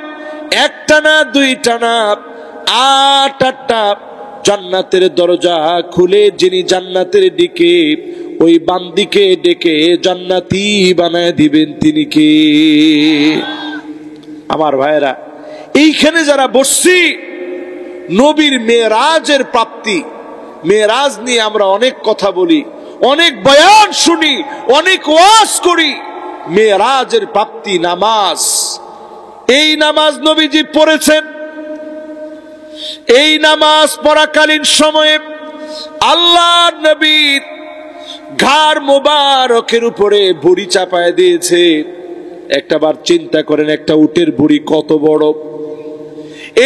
একটা না দুইটা না 8টা জান্নাতের দরজা খুলে যিনি জান্নাতের দিকে ওই বান্দিকে ডেকে জান্নাতি বানায় দিবেন, তিনি কে? আমার ভাইরা, এইখানে যারা বসছি, নবীর মেরাজের প্রাপ্তি, মেরাজ নিয়ে আমরা অনেক কথা বলি, অনেক বয়ান শুনি, অনেক ওয়াজ করি। মেরাজের প্রাপ্তি নামাজ, এই নামাজ নবীজি পড়েছেন। এই নামাজ পড়াকালীন সময়ে আল্লাহ নবীর ঘাড় মোবারকের উপরে ভুঁড়ি চাপায় দিয়েছে। একটাবার চিন্তা করেন, একটা উটের ভুঁড়ি কত বড়।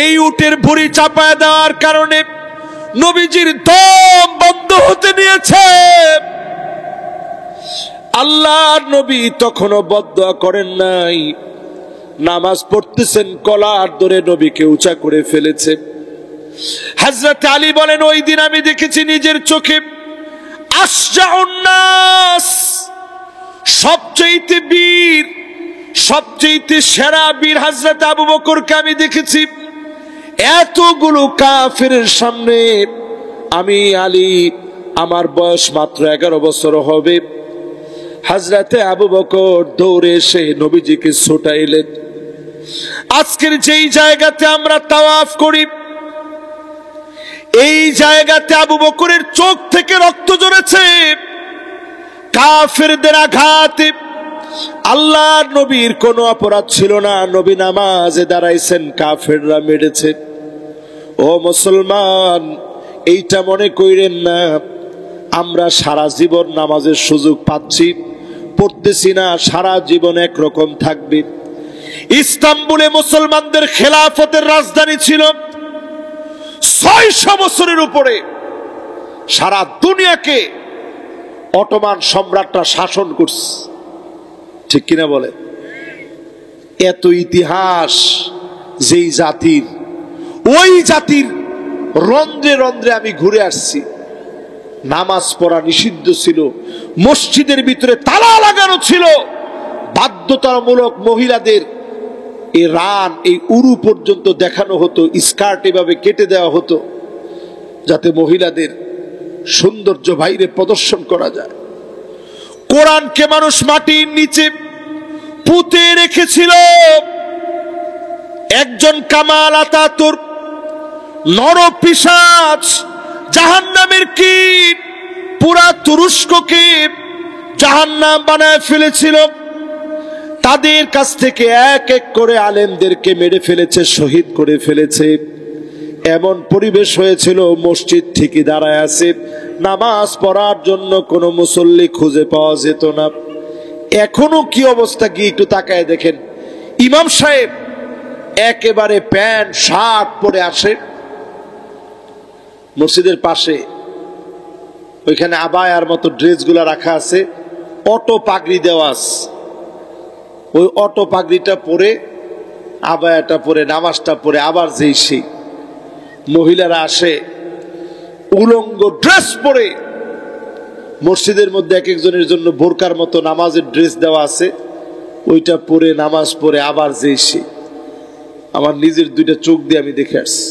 এই উটের ভুঁড়ি চাপায় দেওয়ার কারণে নবীজির দম বন্ধ হতে নিয়েছে। আল্লাহর নবী তখনও বদদুয়া করেন নাই, নামাজ পড়তেছেন, কলার ধরে নবীকে উঁচা করে ফেলেছে। হযরত আলী বলেন, ওই দিন আমি দেখেছি নিজের চোখে আশজাউন নাস, সবচেয়ে বীর, সবচেয়ে সেরা বীর হযরত আবু বকরকে আমি দেখেছি। এতগুলো কাফেরের সামনে আমি আলী, আমার বয়স মাত্র 11 বছর হবে, হযরতে আবু বকর দৌড়ে এসে নবীজিকে ছুটাইলেন। আজকের যেই জায়গাতে আমরা তাওয়াফ করি, এই জায়গাতে আবু বকরের চোখ থেকে রক্ত ঝরেছে কাফেরদের আঘাতে। আল্লাহর নবীর কোনো অপরাধ ছিল না, নবী নামাজে দাঁড়াইছেন, কাফেররা মেরেছে। ও মুসলমান, এইটা মনে কইরেন না আমরা সারা জীবন নামাজের সুযোগ পাচ্ছি, পড়তেছি না, সারা জীবন একরকম থাকবে। ইস্তাম্বুলে মুসলমানদের খেলাফতের রাজধানী ছিল, 600 বছরের উপরে সারা দুনিয়াকে অটোমান সম্রাটরা শাসন করছে, ঠিক কিনা বলে? এত ইতিহাস যেই জাতির, ওই জাতির রন্ধ্রে রন্ধ্রে আমি ঘুরে আসছি। নামাজ পড়া নিষিদ্ধ ছিল, মসজিদের ভিতরে তালা লাগানো ছিল, বাধ্যতামূলক মহিলাদের এই রান, এই উরু পর্যন্ত দেখানো হতো, স্কার্ট এভাবে কেটে দেওয়া হতো যাতে মহিলাদের সৌন্দর্য বাইরে প্রদর্শন করা যায়। কোরআনকে মানুষ মাটির নিচে পুঁতে রেখেছিল। একজন কামাল আতাতুর্ক নরপিশাচ, জাহান্নামের কীট, পুরা তুরস্ককে জাহান্নাম বানায় ফেলেছিল। তাদের কাছ থেকে এক এক করে আলেমদেরকে মেরে ফেলেছে, শহীদ করে ফেলেছে। এমন পরিবেশ হয়েছিল, মসজিদ ঠিকই দাঁড়ায় আছে, নামাজ পড়ার জন্য কোনো মুসল্লি খুঁজে পাওয়া যেত না। এখনো কি অবস্থা কি একটু তাকায় দেখেন। ইমাম সাহেব একেবারে প্যান্ট শার্ট পরে আসে মসজিদের পাশে, ওইখানে আবায়ার মতো ড্রেসগুলো রাখা আছে, অটো পাগড়ি দেওয়া আছে, ওই অটো পাগড়িটা পরে, আবায়াটা পরে, নামাজটা পরে আবার যেই সেই মহিলারা আসে উলঙ্গ ড্রেস পরে। মসজিদের মধ্যে এক একজনের জন্য বোরকার মতো নামাজের ড্রেস দেওয়া আছে, ওইটা পরে নামাজ পড়ে আবার যেই সেই। আমার নিজের দুইটা চোখ দিয়ে আমি দেখে আসছি।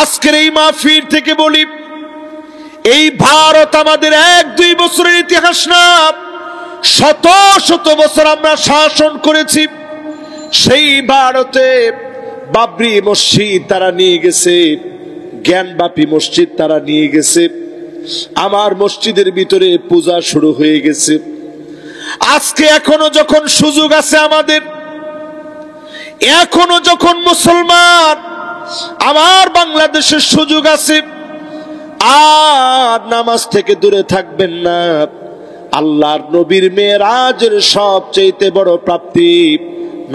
আজকের এই মাহফিল থেকে বলি, এই ভারত আমাদের 1-2 বছরের ইতিহাস না, শত শত বছর আমরা শাসন করেছি। সেই ভারতে বাবরি মসজিদ তারা নিয়ে গেছে, জ্ঞানবাপী মসজিদ তারা নিয়ে গেছে, আমার মসজিদের ভিতরে পূজা শুরু হয়ে গেছে। আজকে এখনো যখন সুযোগ আছে আমাদের, এখনো যখন মুসলমান আমার বাংলাদেশের সুযোগ আছে, আর নামাজ থেকে দূরে থাকবেন না। আল্লাহর নবীর মেরাজের সবচেয়ে বড় প্রাপ্তি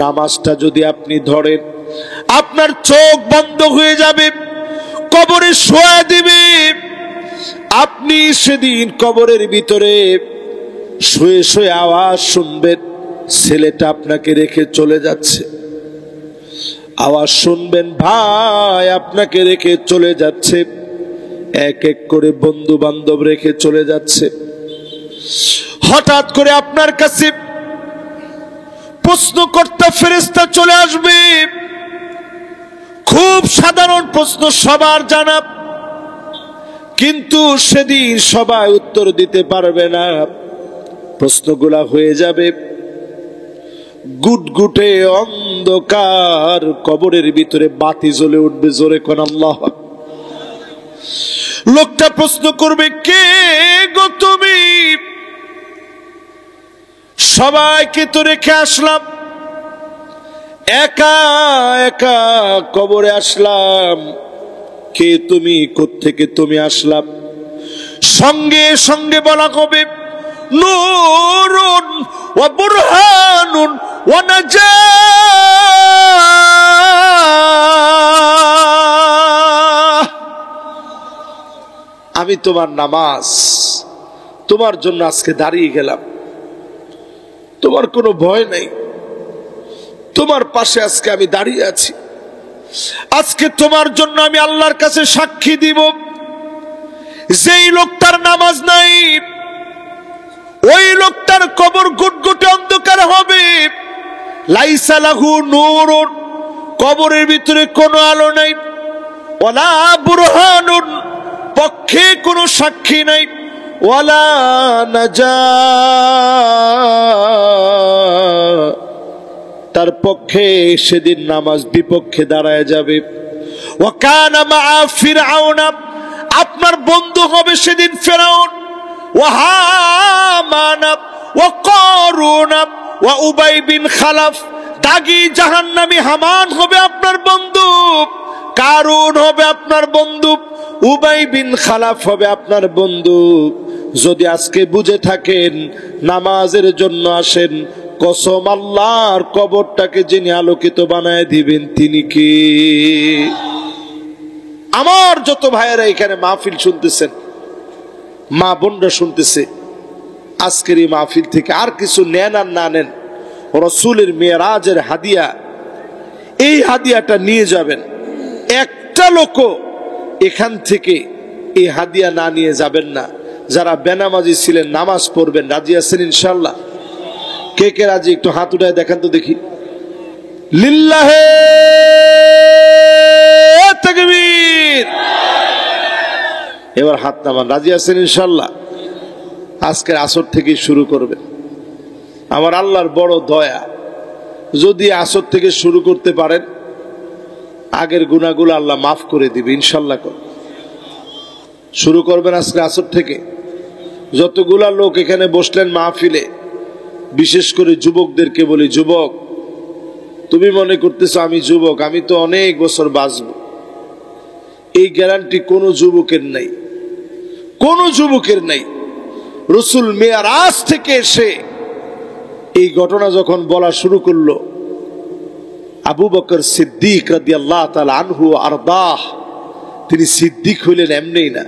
নামাজটা যদি আপনি ধরেন, আপনার চোখ বন্ধ হয়ে যাবে, কবরে শোয়া দিবে। আপনি সেদিন কবরের ভিতরে শুয়ে শুয়ে আওয়াজ শুনবেন, ছেলেটা আপনাকে রেখে চলে যাচ্ছে। আওয়াজ শুনবেন, ভাই আপনাকে রেখে চলে যাচ্ছে। এক এক করে বন্ধু বান্ধব রেখে চলে যাচ্ছে। হঠাৎ করে আপনার কাছে প্রশ্নকর্তা ফেরেশতা চলে আসবে। খুব সাধারণ প্রশ্ন, সবার জানা, কিন্তু সেদিন সবাই উত্তর দিতে পারবে না। প্রশ্নগুলা হয়ে যাবে গুটগুটে অন্ধকার, কবরের ভিতরে বাতি জ্বলে উঠবে, জোরে কোন আল্লাহ। লোকটা প্রশ্ন করবে, কে গো তুমি? সবাইকে তো রেখে আসলাম, একা একা কবরে আসলাম, কে তুমি? কোত্থেকে তুমি আসলাম? সঙ্গে সঙ্গে বলা হবে, নূরুন ওয়া বুরহানুন ওয়া নাজাহ। আমি তোমার নামাজ, তোমার জন্য আজকে দাঁড়িয়ে গেলাম, তোমার কোনো ভয় নাই, তোমার পাশে আজকে আমি দাঁড়িয়ে আছি। আজকে তোমার জন্য আমি আল্লাহর কাছে সাক্ষী দিব, যেই লোকটার নামাজ নাই ওই লোকটার কবর গুটগুটে অন্ধকার হবে। লাইসা লাহু নূরুন, কবরের ভিতরে কোনো আলো নাই, ওয়ালা বুরহানুন, পক্ষে কোনো সাক্ষী নাই, ওয়ালা নাজাত, তার পক্ষে সেদিন নামাজ বিপক্ষে দাঁড়ায় যাবে। ওয়া কানা মা ফিরআউনা, আপনার বন্ধু হবে সেদিন ফিরআউন, ওয়া হামান ওয়া কারুন ওয়া উবাই বিন খালাফ, দাগী জাহান্নামী হামান হবে আপনার বন্ধু, কারুন হবে আপনার বন্ধু, উবাই বিন খালাফ হবে আপনার বন্ধু। যদি আজকে বুঝে থাকেন নামাজের জন্য আসেন, কসম আল্লাহর কবরটাকে যিনি আলোকিত বানায় দিবেন তিনি কে? আমার যত ভাইয়েরা এখানে মাহফিল শুনতেছেন, মা বোনরা শুনতেছে, আজকের এই মাহফিল থেকে আর কিছু নেন আর না নেন, রাসূলের মেরাজের হাদিয়া, এই হাদিয়াটা নিয়ে যাবেন। একটা লোকও এখান থেকে এই হাদিয়া না নিয়ে যাবেন না। যারা বেনামাজি ছিলেন নামাজ পড়বেন, রাজি আছেন ইনশাআল্লাহ? কে কে রাজি? একটু হাত উঠায় দেখান তো দেখি। লিল্লাহে তাকবীর। এবার হাত নামান, রাজি আছেন ইনশাআল্লাহ? আজকের আসর থেকে শুরু করবেন। আমার আল্লাহর বড় দয়া, যদি আসর থেকে শুরু করতে পারেন আগের গুনাহগুলো আল্লাহ মাফ করে দিবে ইনশাআল্লাহ। শুরু করবেন আজকে আসর থেকে। যতগুলা লোক এখানে বসলেন মাহফিলে, বিশেষ করে যুবকদেরকে বলি, যুবক তুমি মনে করতেছো আমি যুবক, আমি তো অনেক বছর বাঁচব, এই গ্যারান্টি কোনো যুবকের নাই, কোনো যুবকের নাই। রাসূল মেরাজ থেকে এসে এই ঘটনা যখন বলা শুরু করলো, আবু বকর সিদ্দিক রাদিয়াল্লাহু তাআলা আনহু আরদাহ, তিনি সিদ্দিক হইলেন এমনি না,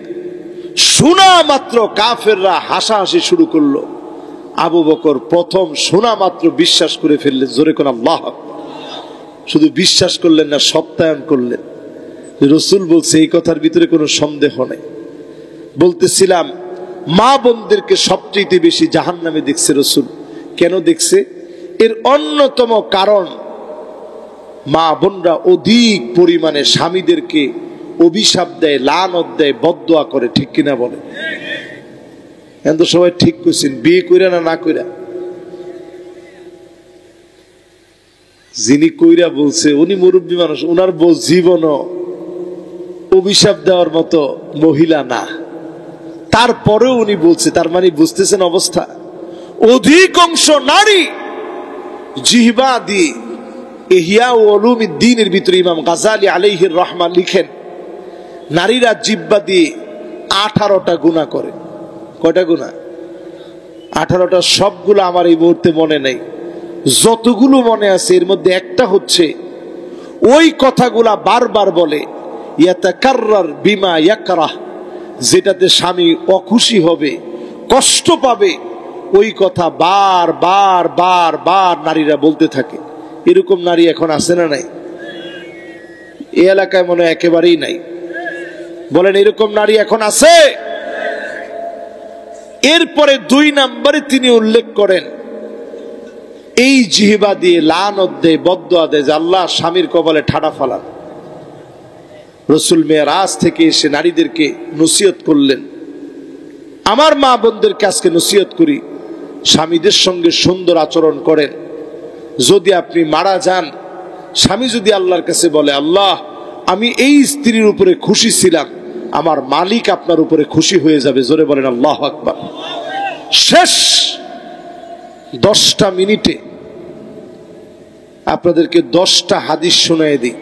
শোনা মাত্র কাফেররা হাসাহাসি শুরু করলো। আবু বকর প্রথম শোনা মাত্র বিশ্বাস করে ফেললেন। জোরে কোন আল্লাহ আকবার। শুধু বিশ্বাস করলেন না, সত্যায়ন করলেন। রাসূল বলছে, এই কথার ভিতরে কোনো সন্দেহ নেই। বলতেছিলাম মা বোনদেরকে সবচেয়ে বেশি জাহান্নামে দেখছে রাসূল। কেন দেখছে? এর অন্যতম কারণ, মা বোনরা অধিক পরিমাণে স্বামীদেরকে অভিশাপ দেয়, লানত দেয়, বদদোয়া করে। ঠিক কিনা বলে? এখন তো সবাই ঠিক কইছেন, বিয়ে কইরা না না কইরা? যিনি কইরা বলছে উনি মুরব্বী মানুষ, উনার বউ জীবনও অভিশাপ দেওয়ার মতো মহিলা না, তারপরেও উনি বলছে। তার মানে বুঝতেছেন অবস্থা? অধিকাংশ নারী জিহবা দিয়ে, ইহয়া উলুমিদ্দিনের ভিতরে ইমাম গাজালি আলাইহির রহমান লিখেন, নারীরা জিহ্বা দিয়ে 18টা গুনাহ করে। কয়টা গুনাহ? 18টা। সবগুলো আমার এই মুহূর্তে মনে নেই, যতগুলো মনে আছে এর মধ্যে একটা হচ্ছে ওই কথাগুলা বারবার বলে, ইয়াতাকাররার বিমা ইয়াকরাহ, যেটাতে স্বামী অখুশি হবে, কষ্ট পাবে, ওই কথা বার বার বার বার নারীরা বলতে থাকে। এরকম নারী এখন আছে না নাই? এই এলাকায় মনে হয় একেবারেই নাই। বলেন এরকম নারী এখন আছে? এরপরে 2 নম্বরে তিনি উল্লেখ করেন, এই জিহবা দিয়ে লানত দেয়, বদদোয়া দেয়, যে আল্লাহ স্বামীর কপালে ঠাডা ফালান। রাসূল মেরাজ থেকে এসে নারীদেরকে নসিহত করলেন। আমার মা বোনদেরকে আজকে নসিহত করি, স্বামীদের সঙ্গে সুন্দর আচরণ করেন। যদি আপনি মারা যান, স্বামী যদি আল্লাহর কাছে বলে, আল্লাহ আমি এই স্ত্রীর উপরে খুশি ছিলাম, আমার মালিক আপনার উপরে খুশি হয়ে যাবে। জোরে বলেন আল্লাহু আকবার। শেষ 10টা মিনিটে আপনাদেরকে 10টা হাদিস শোনায় দিই।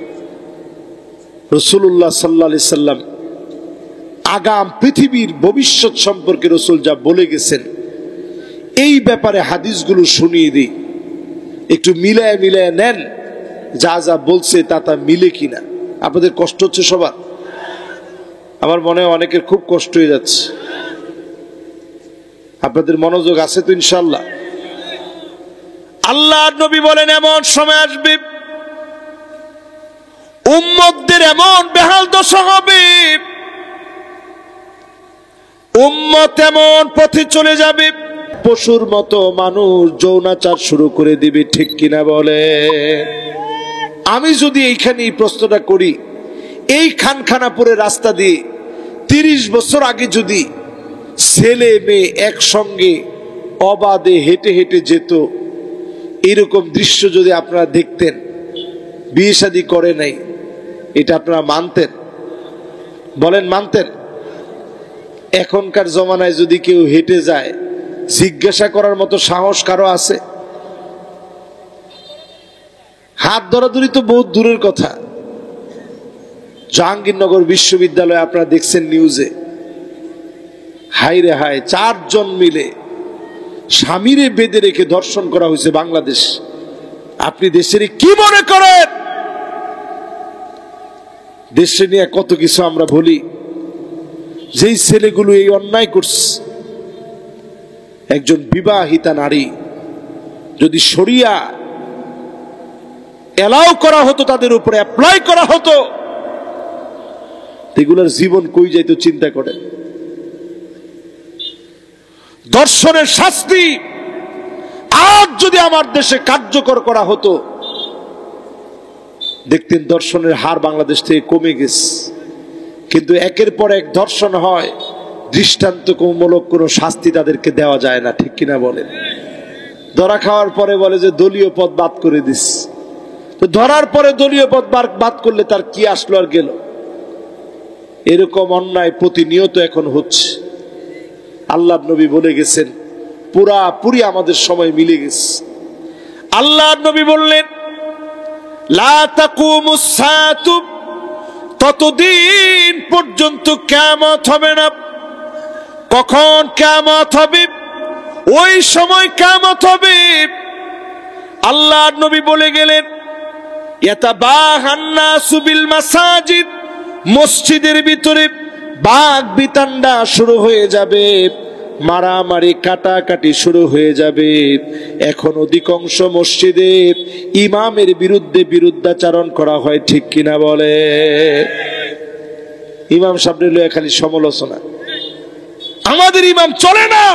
রাসূলুল্লাহ সাল্লাল্লাহু আলাইহি সাল্লাম আগাম পৃথিবীর ভবিষ্যৎ সম্পর্কে রাসূল যা বলে গেছেন, এই ব্যাপারে হাদিসগুলো শুনিয়ে দিই। একটু মিলায় মিলায় নেন, যা যা বলছে তা তা মিলে কিনা। আপনাদের কষ্ট হচ্ছে সবার? আমার মনে হয় অনেকের খুব কষ্ট হয়ে যাচ্ছে। আপনাদের মনোযোগ আছে তো ইনশাআল্লাহ? আল্লাহর নবী বলেন এমন সময় আসবে উম্মতদের এমন বেহাল দশা হবে, উম্মত এমন পথে চলে যাবে পশুর মতো মানুষ যৌনাচার শুরু করে দিবে, ঠিক কিনা বলে? আমি যদি এইখানে এই প্রশ্নটা করি, এই খানখানাপুরের রাস্তা দিয়ে 30 বছর আগে যদি ছেলে মেয়ে একসঙ্গে অবাধে হেঁটে হেঁটে যেত, এরকম দৃশ্য যদি আপনারা দেখতেন, বিয়ে শাদী করে নাই, এটা আপনারা মানতেন? বলেন মানতেন? এখনকার জমানায় যদি কেউ হেঁটে যায়, জিজ্ঞাসা করার মতো সাহস কারো আছে? হাত ধরাধরি তো বহুত দূরের কথা। জাহাঙ্গীরনগর বিশ্ববিদ্যালয়ে আপনারা দেখছেন নিউজে, হাই রে হাই, 4 জন মিলে স্বামীরে বেঁধে রেখে ধর্ষণ করা হয়েছে বাংলাদেশ। আপনি দেশের কি মনে করেন? দেশে নিয়ে কত কিছু আমরা বলি, যেই ছেলেগুলো এই অন্যায় করছে, একজন বিবাহিতা নারী যদি শরিয়া এলাও করা হতো, তাদের উপরে অ্যাপ্লাই করা হতো, এগুলোর জীবন কই যাইতো চিন্তা করেন। ধর্ষণের শাস্তি আজ যদি আমার দেশে কার্যকর করা হতো, দেখতেন ধর্ষণের হার বাংলাদেশ থেকে কমে গেছে। কিন্তু একের পর এক ধর্ষণ হয়, দৃষ্টান্তমূলক কোনো শাস্তি তাদেরকে দেওয়া যায় না, ঠিক কিনা বলেন? ধরা খাওয়ার পরে বলে যে দলীয় পদ বাদ করে দিস। তো ধরার পরে দলীয় পদ বাদ করলে তার কি আসলো আর গেল? এরকম অন্যায় প্রতিনিয়ত এখন হচ্ছে। আল্লাহর নবী বলে গেছেন, পুরাপুরি আমাদের সময় মিলে গেছে। আল্লাহর নবী বললেন, লা তাকুমুস সাআতু, ততদিন পর্যন্ত কিয়ামত হবে না। কখন কিয়ামত হবে? ওই সময় কিয়ামত হবে। আল্লাহর নবী বলে গেলেন, ইয়াতাবাহান নাসু বিল মাসাজিদ, মসজিদের ভিতরে বাগ বিতান্ডা শুরু হয়ে যাবে, মারামারি কাটাকাটি শুরু হয়ে যাবে। এখন অধিকাংশ মসজিদে ইমামের বিরুদ্ধে বিরুদ্ধাচরণ করা হয়, ঠিক কিনা বলে? ইমাম সামনে লয়ে খালি সমালোচনা, আমাদের ইমাম চলে না।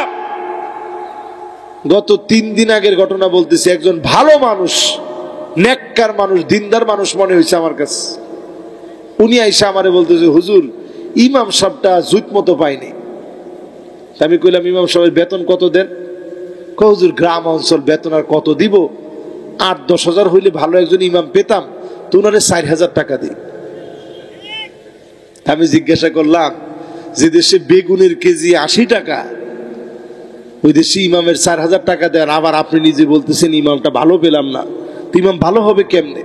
গত 3 দিন আগের ঘটনা বলতেছি, একজন ভালো মানুষ, নেককার মানুষ, দিনদার মানুষ মনে হয়েছে আমার কাছে। উনি আইসা আমারে বলতেছে, হুজুর ইমাম সাহেবটা জুত মতো পাইনি। আমি কইলাম, ইমাম সাহেবের বেতন কত দেন? হুজুর গ্রাম অঞ্চল, বেতন আর কত দিব? 8-10 হাজার হইলে ভালো একজন ইমাম পেতাম, তো উনারে 4,000 টাকা দিই। আমি জিজ্ঞাসা করলাম, যে দেশে বেগুনের কেজি 80 টাকা, ওই দেশে ইমামের 4,000 টাকা দেন, আবার আপনি নিজে বলতেছেন ইমামটা ভালো পেলাম না। ইমাম ভালো হবে কেমনে?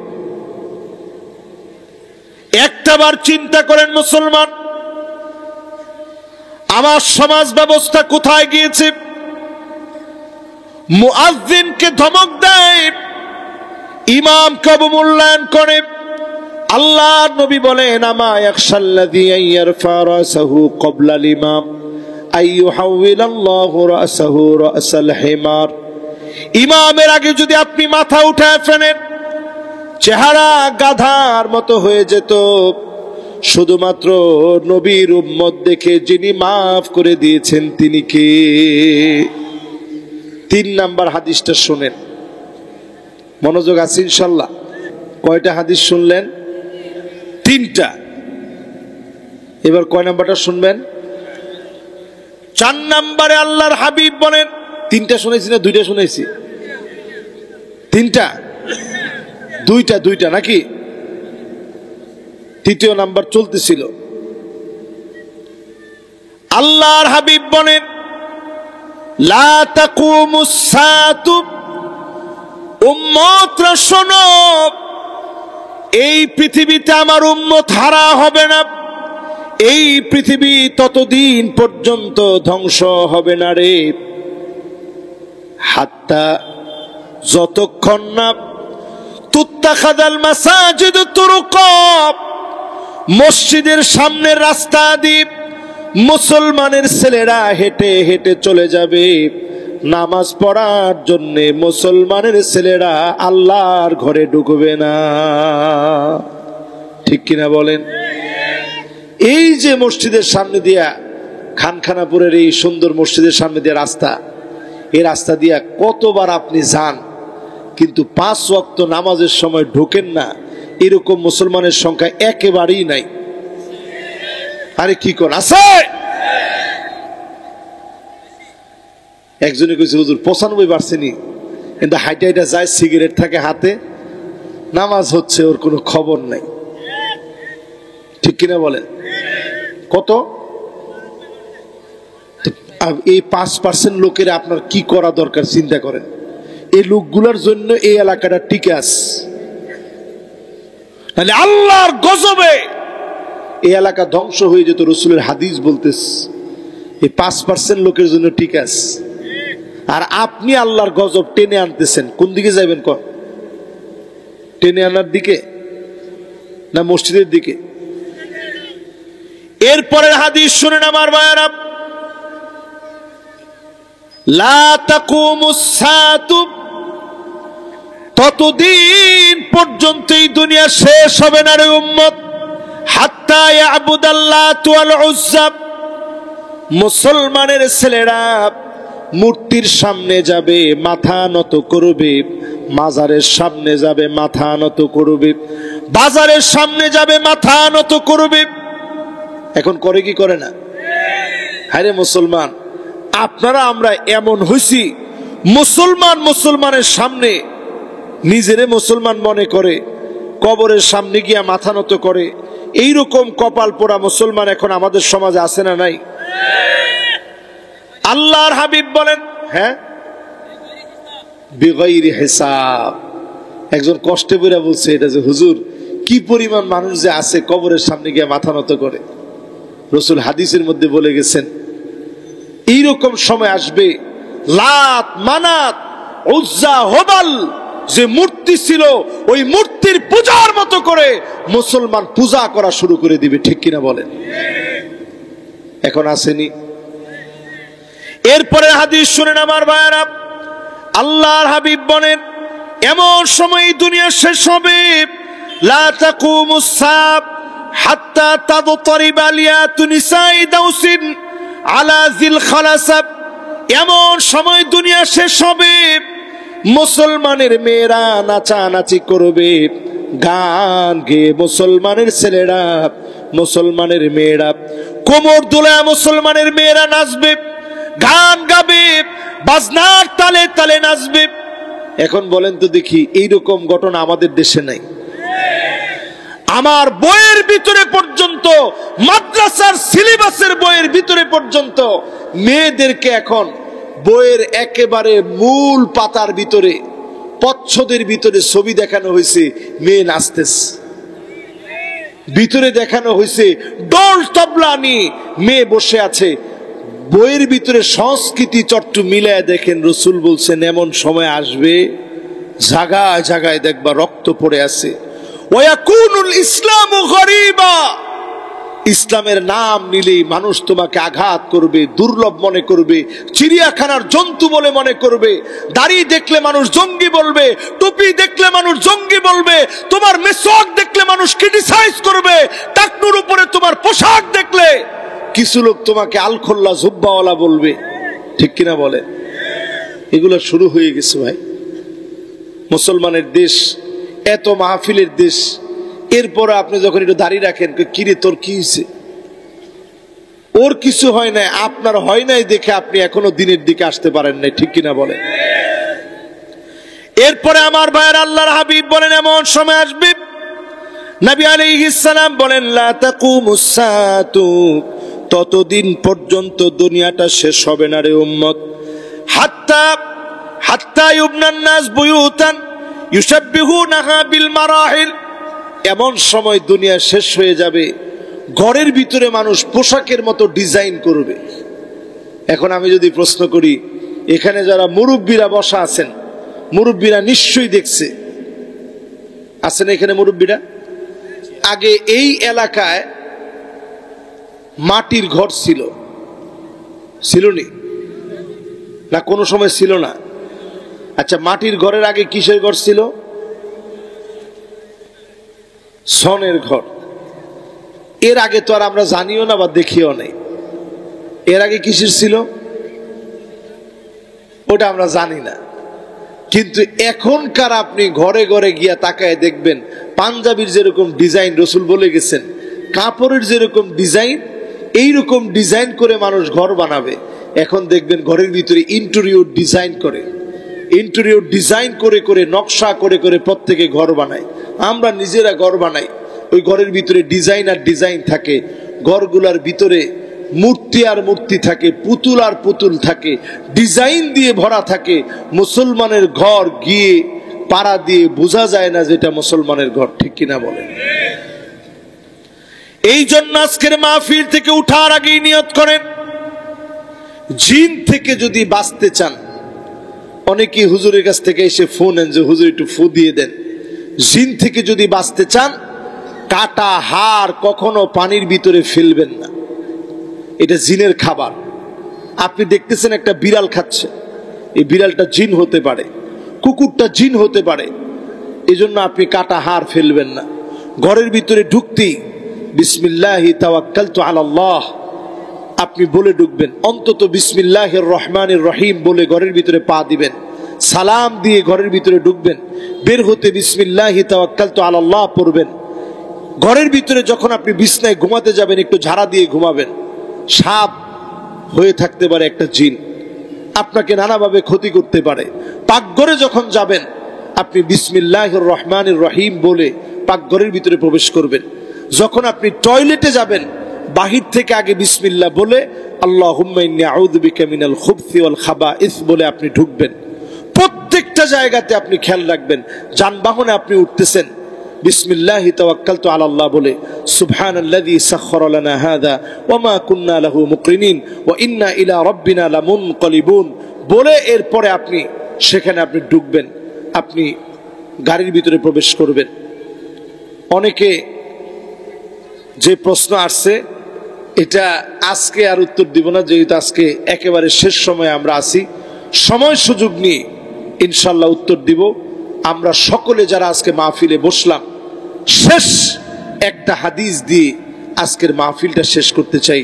একটাবার চিন্তা করেন মুসলমান, আমার সমাজ ব্যবস্থা কোথায় গিয়েছে? মুয়াজ্জিনকে ধমক দেয়, ইমামকে অবমূল্যায়ন করে। আল্লাহর নবী বলেন, আমা ইয়াখশাল্লাযী ইয়ারফা রাসাহু ক্বাবলাল ইমাম আইয়ুহাউইলাল্লাহু রাসাহু রাসাল হিমার। ইমামের আগে যদি আপনি মাথা উঠায় ফেলেন, চেহারা গাধার মতো হয়ে যেত। শুধুমাত্র নবীর উম্মত দেখে যিনি মাফ করে দিয়েছেন তিনি কে? 3 নাম্বার হাদিসটা শুনেন, মনোযোগ আছে ইনশাল্লাহ। কয়টা হাদিস শুনলেন? 3টা। এবার কয় নাম্বারটা শুনবেন? 4 নাম্বারে আল্লাহর হাবিব বলেন, 3টা শুনেছি না 2টা শুনেছি? 3টা, 2টা নাকি? 3য় নাম্বার চলতেছিল। আল্লাহর হাবিব বলেন, লা তাকুমুস সাআতু, উম্মতরা শোনো, এই পৃথিবীতে আমার উম্মত হারা হবে না। এই পৃথিবী ততদিন পর্যন্ত ধ্বংস হবে না রে, হাত্তা, যতক্ষণ না তুত্তাখাযাল মাসাজিদু তুরুকা, মসজিদের সামনের রাস্তা দিয়ে মুসলমানের ছেলেরা হেঁটে হেঁটে চলে যাবে নামাজ পড়ার জন্য। মুসলমানের ছেলেরা আল্লাহর ঘরে ঢুকবে না। ঠিক কিনা বলেন? এই যে মসজিদের সামনে দিয়া, খানখানাপুরের এই সুন্দর মসজিদের সামনে দিয়ে রাস্তা, এই রাস্তা দিয়া কতবার আপনি যান, কিন্তু 5 ওয়াক্ত নামাজের সময় ঢোকেন না, এরকম মুসলমানের সংখ্যা একেবারেই নাই। আরে কি কোন আছে? একজনে কইছে হুজুর 95 পার্সেন্টই, কিন্তু হাইটা হাইটা যায়, সিগারেট থাকে হাতে, নামাজ হচ্ছে ওর কোনো খবর নাই। ঠিক কিনা বলেন? কত? এই 5% লোকের আপনার কি করা দরকার চিন্তা করেন। এই লোকগুলোর জন্য এই এলাকাটা টিকে আছে, তাহলে আল্লাহর গজবে এই এলাকা ধ্বংস হয়ে যেত। রসুলের হাদিস বলতেছে এই 5% লোকের জন্য ঠিক আছে। আর আপনি আল্লাহর গজব টেনে আনতেছেন, কোন দিকে যাবেন? কোন টেনে আনার দিকে না মসজিদের দিকে? এরপরের হাদিস শুনেন আমার ভাইয়েরা, লা তাকুমুস সাআতু, ততদিন পর্যন্ত এই দুনিয়া শেষ হবে না রে উম্মত, হাত্তা ইয়াবুদাল্লাতু ওয়াল উজ্জা, মুসলমানের ছেলেরা মূর্তির সামনে যাবে, মাথা নত করবে, মাজারের সামনে যাবে, মাথা নত করবে, বাজারের সামনে যাবে, মাথা নত করবে। এখন করে কি করে না? হায়রে মুসলমান, আপনারা আমরা এমন হইছি, মুসলমান মুসলমানের সামনে নিজেরে মুসলমান মনে করে, কবরের সামনে গিয়া মাথা নত করে। এইরকম কপাল পোড়া মুসলমান এখন আমাদের সমাজে আছে না নাই? আল্লাহর হাবিব বলেন, হ্যাঁ, বিগাইরি হিসাব। একজন কষ্টে পড়ে বলছে এটা যে হুজুর, কি পরিমাণ মানুষ যে আছে কবরের সামনে গিয়ে মাথা নত করে। রসুল হাদিসের মধ্যে বলে গেছেন এইরকম সময় আসবে, লাত, মানাত, উজ্জা, হুবাল যে মূর্তি ছিল, ওই মূর্তির পূজার মতো করে মুসলমান পূজা করা শুরু করে দিবে। ঠিক কিনা বলেন? এখন আসেনি? এরপরে হাদিস শুনেন আমার ভাইয়েরা, আল্লাহর হাবিব বলেন এমন সময় দুনিয়া শেষ হবে, লা তাকুমুস সাআত হাত্তা তাদতারিবা লিয়াতু নিসাই দাউসিন আলা যিল খালাসাব, এমন সময় দুনিয়া শেষ হবে, মুসলমানের মেয়েরা নাচানাচি করবে, গান গেয়ে মুসলমানের ছেলেরা, মুসলমানের মেয়েরা কোমর দুলায় মুসলমানের মেয়েরা নাচবে, গান গাবে, বাজনার তালে তালে নাচবে। এখন বলেন তো দেখি, এইরকম ঘটনা আমাদের দেশে নাই? আমার বইয়ের ভিতরে পর্যন্ত, মাদ্রাসার সিলেবাসের বইয়ের ভিতরে পর্যন্ত মেয়েদেরকে এখন বইয়ের একেবারে মূল পাতার ভিতরে, পচ্ছদের ভিতরে ছবি দেখানো হয়েছে, মেয়ে নাচতেছে। ভিতরে দেখানো হয়েছে ডোল তবলা নিয়ে মেয়ে বসে আছে। বইয়ের ভিতরে সংস্কৃতি চট্টু মিলায় দেখেন, রসুল বলছেন এমন সময় আসবে, জায়গায় জায়গায় দেখবা রক্ত পড়ে আছে। ওয়াকুনুল ইসলামু গরিবা, ইসলামের নাম নিলেই মানুষ তোমাকে আঘাত করবে, দুর্লভ মনে করবে, চিড়িয়াখানার জন্তু বলে মনে করবে, দাড়ি দেখলে মানুষ জঙ্গি বলবে, টুপি দেখলে মানুষ জঙ্গি বলবে, তোমার মেসওয়াক দেখলে মানুষ ক্রিটিসাইজ করবে, টাকনুর উপরে তোমার পোশাক দেখলে কিছু লোক তোমাকে আলখোল্লা জুব্বাওয়ালা বলবে। ঠিক কিনা বলে? এগুলো শুরু হয়ে গেছে ভাই। মুসলমানের দেশ, এত মাহফিলের দেশ, এরপরে আপনি যখন একটু দাঁড়িয়ে রাখেন, কিরে তোর কি হয়েছে? ওর কিছু হয় নাই, আপনার হয় নাই দেখে আপনি এখনো দিনের দিকে আসতে পারেন নাই। ঠিক কিনা বলে? এরপরে আমার ভাইয়ের আল্লাহর হাবিব বলেন এমন সময় আসবে, নবী আলাইহিস সালাম বলেন লা তাকুমুস সাআতু, ততদিন পর্যন্ত দুনিয়াটা শেষ হবে না রে উম্মত, হাত্তা ইউবনান নাস বুয়ুতান ইউসাব্বিহুনাহা বিল মারাহিল, এমন সময় দুনিয়া শেষ হয়ে যাবে, ঘরের ভিতরে মানুষ পোশাকের মতো ডিজাইন করবে। এখন আমি যদি প্রশ্ন করি, এখানে যারা মুরব্বীরা বসা আছেন, মুরব্বীরা নিশ্চয়ই দেখছে, আছেন এখানে মুরব্বীরা? আগে এই এলাকায় মাটির ঘর ছিল, ছিল নি না? কোনো সময় ছিল না? আচ্ছা, মাটির ঘরের আগে কিসের ঘর ছিল? ছনের ঘর। এর আগে তো আর আমরা জানিও না বা দেখিও নাই। এর আগে কিসের ছিল ওটা আমরা জানি না। কিন্তু এখনকার আপনি ঘরে ঘরে গিয়া তাকায় দেখবেন, পাঞ্জাবির যেরকম ডিজাইন রসুল বলে গেছেন, কাপড়ের যেরকম ডিজাইন, এইরকম ডিজাইন করে মানুষ ঘর বানাবে। এখন দেখবেন ঘরের ভিতরে ইন্টেরিয়র ডিজাইন করে, ইন্টেরিয়র ডিজাইন করে করে, নকশা করে করে প্রত্যেকে ঘর বানায়। আমরা নিজেরা ঘর বানাই, ওই ঘরের ভিতরে ডিজাইন আর ডিজাইন থাকে। ঘরগুলার ভিতরে মূর্তি আর মূর্তি থাকে, পুতুল আর পুতুল থাকে, ডিজাইন দিয়ে ভরা থাকে। মুসলমানের ঘর গিয়ে পাড়া দিয়ে বোঝা যায় না যেটা মুসলমানের ঘর, ঠিক কিনা বলেন? এই জন্য আজকের মাহফিল থেকে উঠার আগেই নিয়ত করেন, জিন থেকে যদি বাঁচতে চান, অনেকেই হুজুরের কাছ থেকে এসে ফোন এন যে হুজুর একটু ফু দিয়ে দেন। জিন থেকে যদি বাঁচতে চান, কাটা হাড় কখনো পানির ভিতরে ফেলবেন না, এটা জিনের খাবার। আপনি দেখতেছেন একটা বিড়াল খাচ্ছে, এই বিড়ালটা জিন হতে পারে, কুকুরটা জিন হতে পারে, এজন্য আপনি কাটা হাড় ফেলবেন না। ঘরের ভিতরে ঢুকতেই বিসমিল্লাহি তাওয়াক্কালতু আলাল্লাহ আপনি বলে ঢুকবেন, অন্তত বিসমিল্লাহির রহমানির রহিম বলে ঘরের ভিতরে পা দিবেন, সালাম দিয়ে ঘরের ভিতরে ঢুকবেন, বের হতে বিসমিল্লাহি তাওয়াক্কালতু আলাল্লাহ পড়বেন। ঘরের ভিতরে যখন আপনি বিছনায় ঘুমাতে যাবেন, একটু ঝাড়া দিয়ে ঘুমাবেন। সাপ হয়ে থাকতে পারে একটা জিন, আপনাকে নানাভাবে ক্ষতি করতে পারে। পাকঘরে যখন যাবেন, আপনি বিসমিল্লাহির রহমানির রহিম বলে পাকঘরের ভিতরে প্রবেশ করবেন। যখন আপনি টয়লেটে যাবেন, বাহির থেকে আগে বিসমিল্লাহ বলে আল্লাহুম্মা ইন্নী আউযু বিকা মিনাল খুবসি ওয়াল খাবাইস বলে আপনি ঢুকবেন। প্রত্যেকটা জায়গাতে আপনি খেয়াল রাখবেন, যানবাহনে আপনি উঠতেছেন, বিসমিল্লাহি তাওয়াক্কালতু আলাল্লাহ বলে সুবহানাল্লাযী সাখখারা লানা হাযা ওয়া মা কুন্না লাহু মুকরিনিন ওয়া ইন্না ইলা রাব্বিনা লামুনকালিবুন বলে এরপরে আপনি সেখানে আপনি ঢুকবেন, আপনি গাড়ির ভিতরে প্রবেশ করবেন। অনেকে যে প্রশ্ন আসছে, এটা আজকে আর উত্তর দিব না, যেহেতু আজকে একেবারে শেষ সময়ে আমরা আছি। সময় সুযোগ নিয়ে ইনশাল্লাহ উত্তর দিব। আমরা সকলে যারা আজকে মাহফিলে বসলাম, শেষ একটা হাদিস দিয়ে আজকের মাহফিলটা শেষ করতে চাই।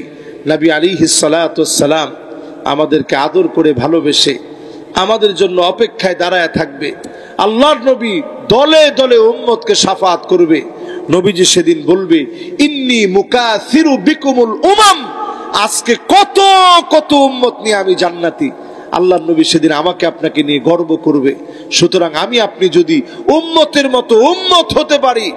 নবী আলাইহিস সালাতু ওয়াস সালাম আমাদেরকে আদর করে ভালোবেসে আমাদের জন্য অপেক্ষায় দাঁড়ায় থাকবে। আল্লাহর নবী দলে দলে উম্মতকে শাফাত করবে। নবীজি সেদিন বলবে, ইন্নী মুকাসিরু বিকুমুল উমাম, আজকে কত কত উম্মত নিয়ে আমি জান্নাতি। আল্লাহর নবী সেদিন আমাকে আপনাকে নিয়ে গর্ব করবে। সুতরাং আমি আপনি যদি উম্মতের মতো উম্মত হতে পারি,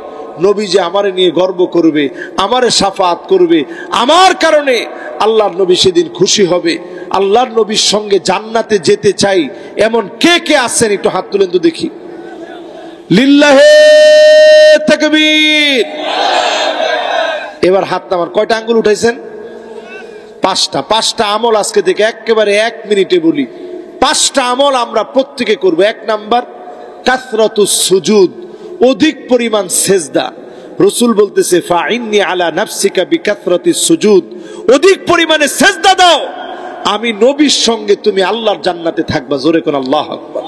নবীজি আমারে নিয়ে গর্ব করবে, আমারে শাফাত করবে, আমার কারণে আল্লাহর নবী সেদিন খুশি হবে। আল্লাহর নবীর সঙ্গে জান্নাতে যেতে চাই এমন কে কে আছেন একটু হাত তুলেন তো দেখি। লিল্লাহে তাকবীর। এবার হাত নামান। কয়টা আঙ্গুল উঠাইছেন? পাঁচটা আমল আজকে থেকে একেবারে 1 মিনিটে বলি। 5টা আমল আমরা প্রত্যেকে করব। 1 নাম্বার কাসরাতুস সুজুদ, অধিক পরিমাণ সেজদা। রাসূল বলতেছে ফাইন্নি আলা নাফসিকা বিকাসরাতিস সুজুদ, অধিক পরিমাণে সেজদা দাও, আমি নবীর সঙ্গে তুমি আল্লাহর জান্নাতে থাকবা। জোরে কোন আল্লাহু আকবার।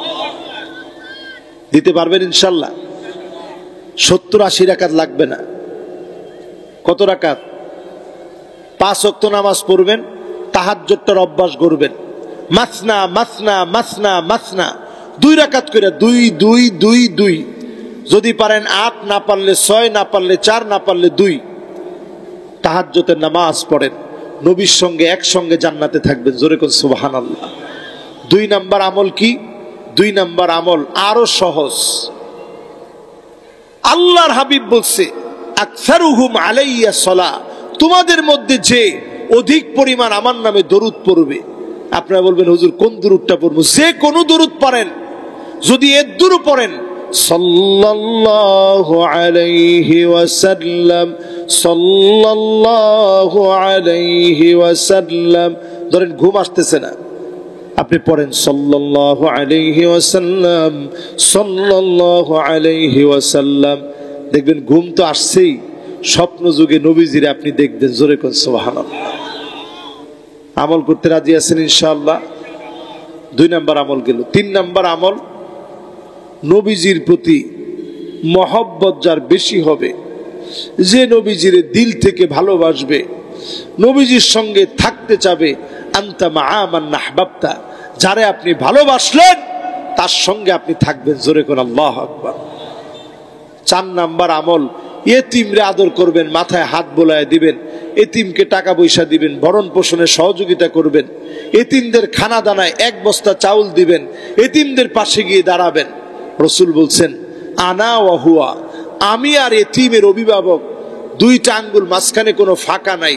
দিতে পারবেন ইনশাআল্লাহ? 70-80 রাকাত লাগবে না। কত রাকাত? 5 ওয়াক্ত নামাজ পড়বেন, তাহাজ্জুদটার অভ্যাস করবেন। মাসনা মাসনা মাসনা মাসনা, 2 রাকাত করে, 2 2 2 2। যদি পারেন 8, না পারলে 6, না পারলে 4, না পারলে 2। তাহাজ্জুদের নামাজ পড়েন, নবীর সঙ্গে একসঙ্গে জান্নাতে থাকবেন। জোরে কোন সুবহানাল্লাহ। 2 নাম্বার আমল কি? 2 নাম্বার আমল আরো সহজ। আল্লাহর হাবিব বলছে আকসারুহুম আলাইয়া সালাহ, তোমাদের মধ্যে যে অধিক পরিমাণ আমার নামে দরুদ পড়বে। আপনারা বলবেন হুজুর কোন দরুদটা পড়বো? যে কোন দরুদ পড়েন, যদি এর দরুদ পড়েন সাল্লাল্লাহু আলাইহি ওয়াসাল্লাম, সাল্লাল্লাহু আলাইহি ওয়াসাল্লাম, ধরেন ঘুম আসতেছে না, আপনি পড়েন সাল্লাল্লাহু আলাইহি ওয়াসাল্লাম, সাল্লাল্লাহু আলাইহি ওয়াসাল্লাম, দেখবেন ঘুম তো আসছেই, স্বপ্ন যুগে নবীজিরে আপনি দেখবেন। জোরে কোন সুবহানাল্লাহ। আমল করতে রাজি আছেন ইনশাআল্লাহ? 2 নাম্বার আমল গেল। 3 নাম্বার আমল, নবীজির প্রতি মহব্বত যার বেশি হবে, যে নবীজির দিল থেকে ভালোবাসবে, নবীজির সঙ্গে থাকতে চাবে, আনতা মাআ মান আহবাবতা, যারে আপনি ভালোবাসলেন তার সঙ্গে আপনি থাকবেন। জোরে কোন আল্লাহু আকবার। 4 নাম্বার আমল, এতিমরে আদর করবেন, মাথায় হাত বোলায় দিবেন, এতিমকে টাকা পয়সা দিবেন, ভরণ পোষণে সহযোগিতা করবেন, এতিমদের খানা দানায় 1 বস্তা চাউল দিবেন, এতিমদের পাশে গিয়ে দাঁড়াবেন। রাসূল বলছেন, আনা ওয়া হুয়া, আমি আর এতিমের অভিভাবক, 2টা আঙ্গুল মাঝখানে কোনো ফাঁকা নাই,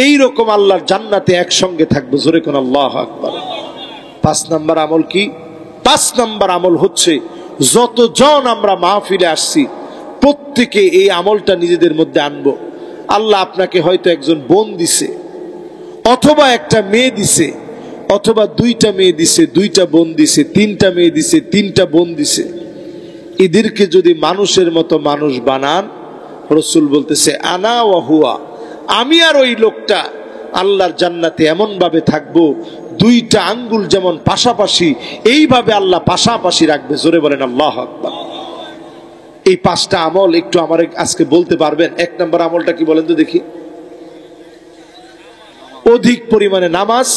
এই রকম আল্লাহর জান্নাতে একসঙ্গে থাকবো। জোরে কোন আল্লাহু আকবার। 5 নাম্বার আমল কি? 5 নাম্বার আমল হচ্ছে, যতজন আমরা মাহফিলে আসছি প্রত্যেকে এই আমলটা নিজেদের মধ্যে আনবো। আল্লাহ আপনাকে হয়তো একজন বোন দিছে, অথবা একটা মেয়ে দিছে, অথবা 2টা মেয়ে দিছে, 2টা বোন দিছে, 3টা মেয়ে দিছে, 3টা বোন দিছে। এদেরকে যদি মানুষের মতো মানুষ বানান, রাসূল বলতেছে, আনা ওয়া হুয়া, আমি আর ওই লোকটা আল্লাহর জান্নাতে এমন ভাবে থাকবো, 2টা আঙ্গুল যেমন পাশাপাশি, এইভাবে আল্লাহ পাশাপাশি রাখবে। জোরে বলেন আল্লাহু আকবার। এই 5টা আমল একটু আমার আজকে বলতে পারবেন? 1 নম্বর আমলটা কি বলেন তো দেখি? অধিক পরিমাণে নামাজ,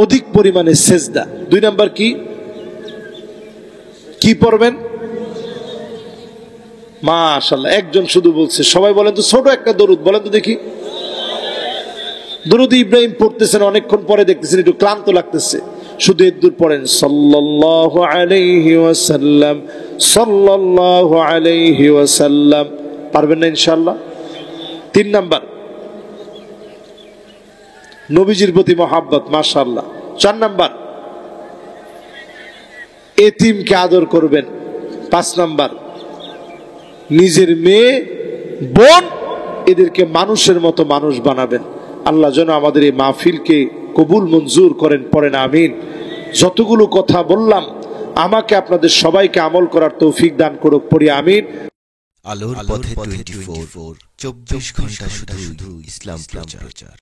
অধিক পরিমাণে সেজদা। 2 নাম্বার কি? কি পড়বেন? মাশাআল্লাহ, একজন শুধু বলছে। সবাই বলেন তো ছোট একটা দরুদ বলেন তো দেখি। দরুদ ইব্রাহিম পড়তেছেন, অনেকক্ষণ পরে দেখতেছেন একটু ক্লান্ত লাগতেছে, শুধু এদুর পড়েন, সাল্লাল্লাহু আলাইহি ওয়াসাল্লাম, সাল্লাল্লাহু আলাইহি ওয়াসাল্লাম। পারবেন না ইনশাআল্লাহ? 3 নাম্বার, নবীজির প্রতি মহব্বত, মাশাআল্লাহ। 4 নাম্বার, এতিমকে আদর করবেন। 5 নাম্বার, নিজের মেয়ে, বোন, এদেরকে মানুষের মতো মানুষ বানাবেন। আল্লাহ যেন আমাদের এই মাহফিলকে কবুল মঞ্জুর করেন, পড়েন আমিন। যতগুলো কথা বললাম আমাকে আপনাদের সবাইকে আমল করার তৌফিক দান করুক, পড়ি আমিন। আলোর পথে 24, 24 ঘন্টা শুধু ইসলাম প্রচার।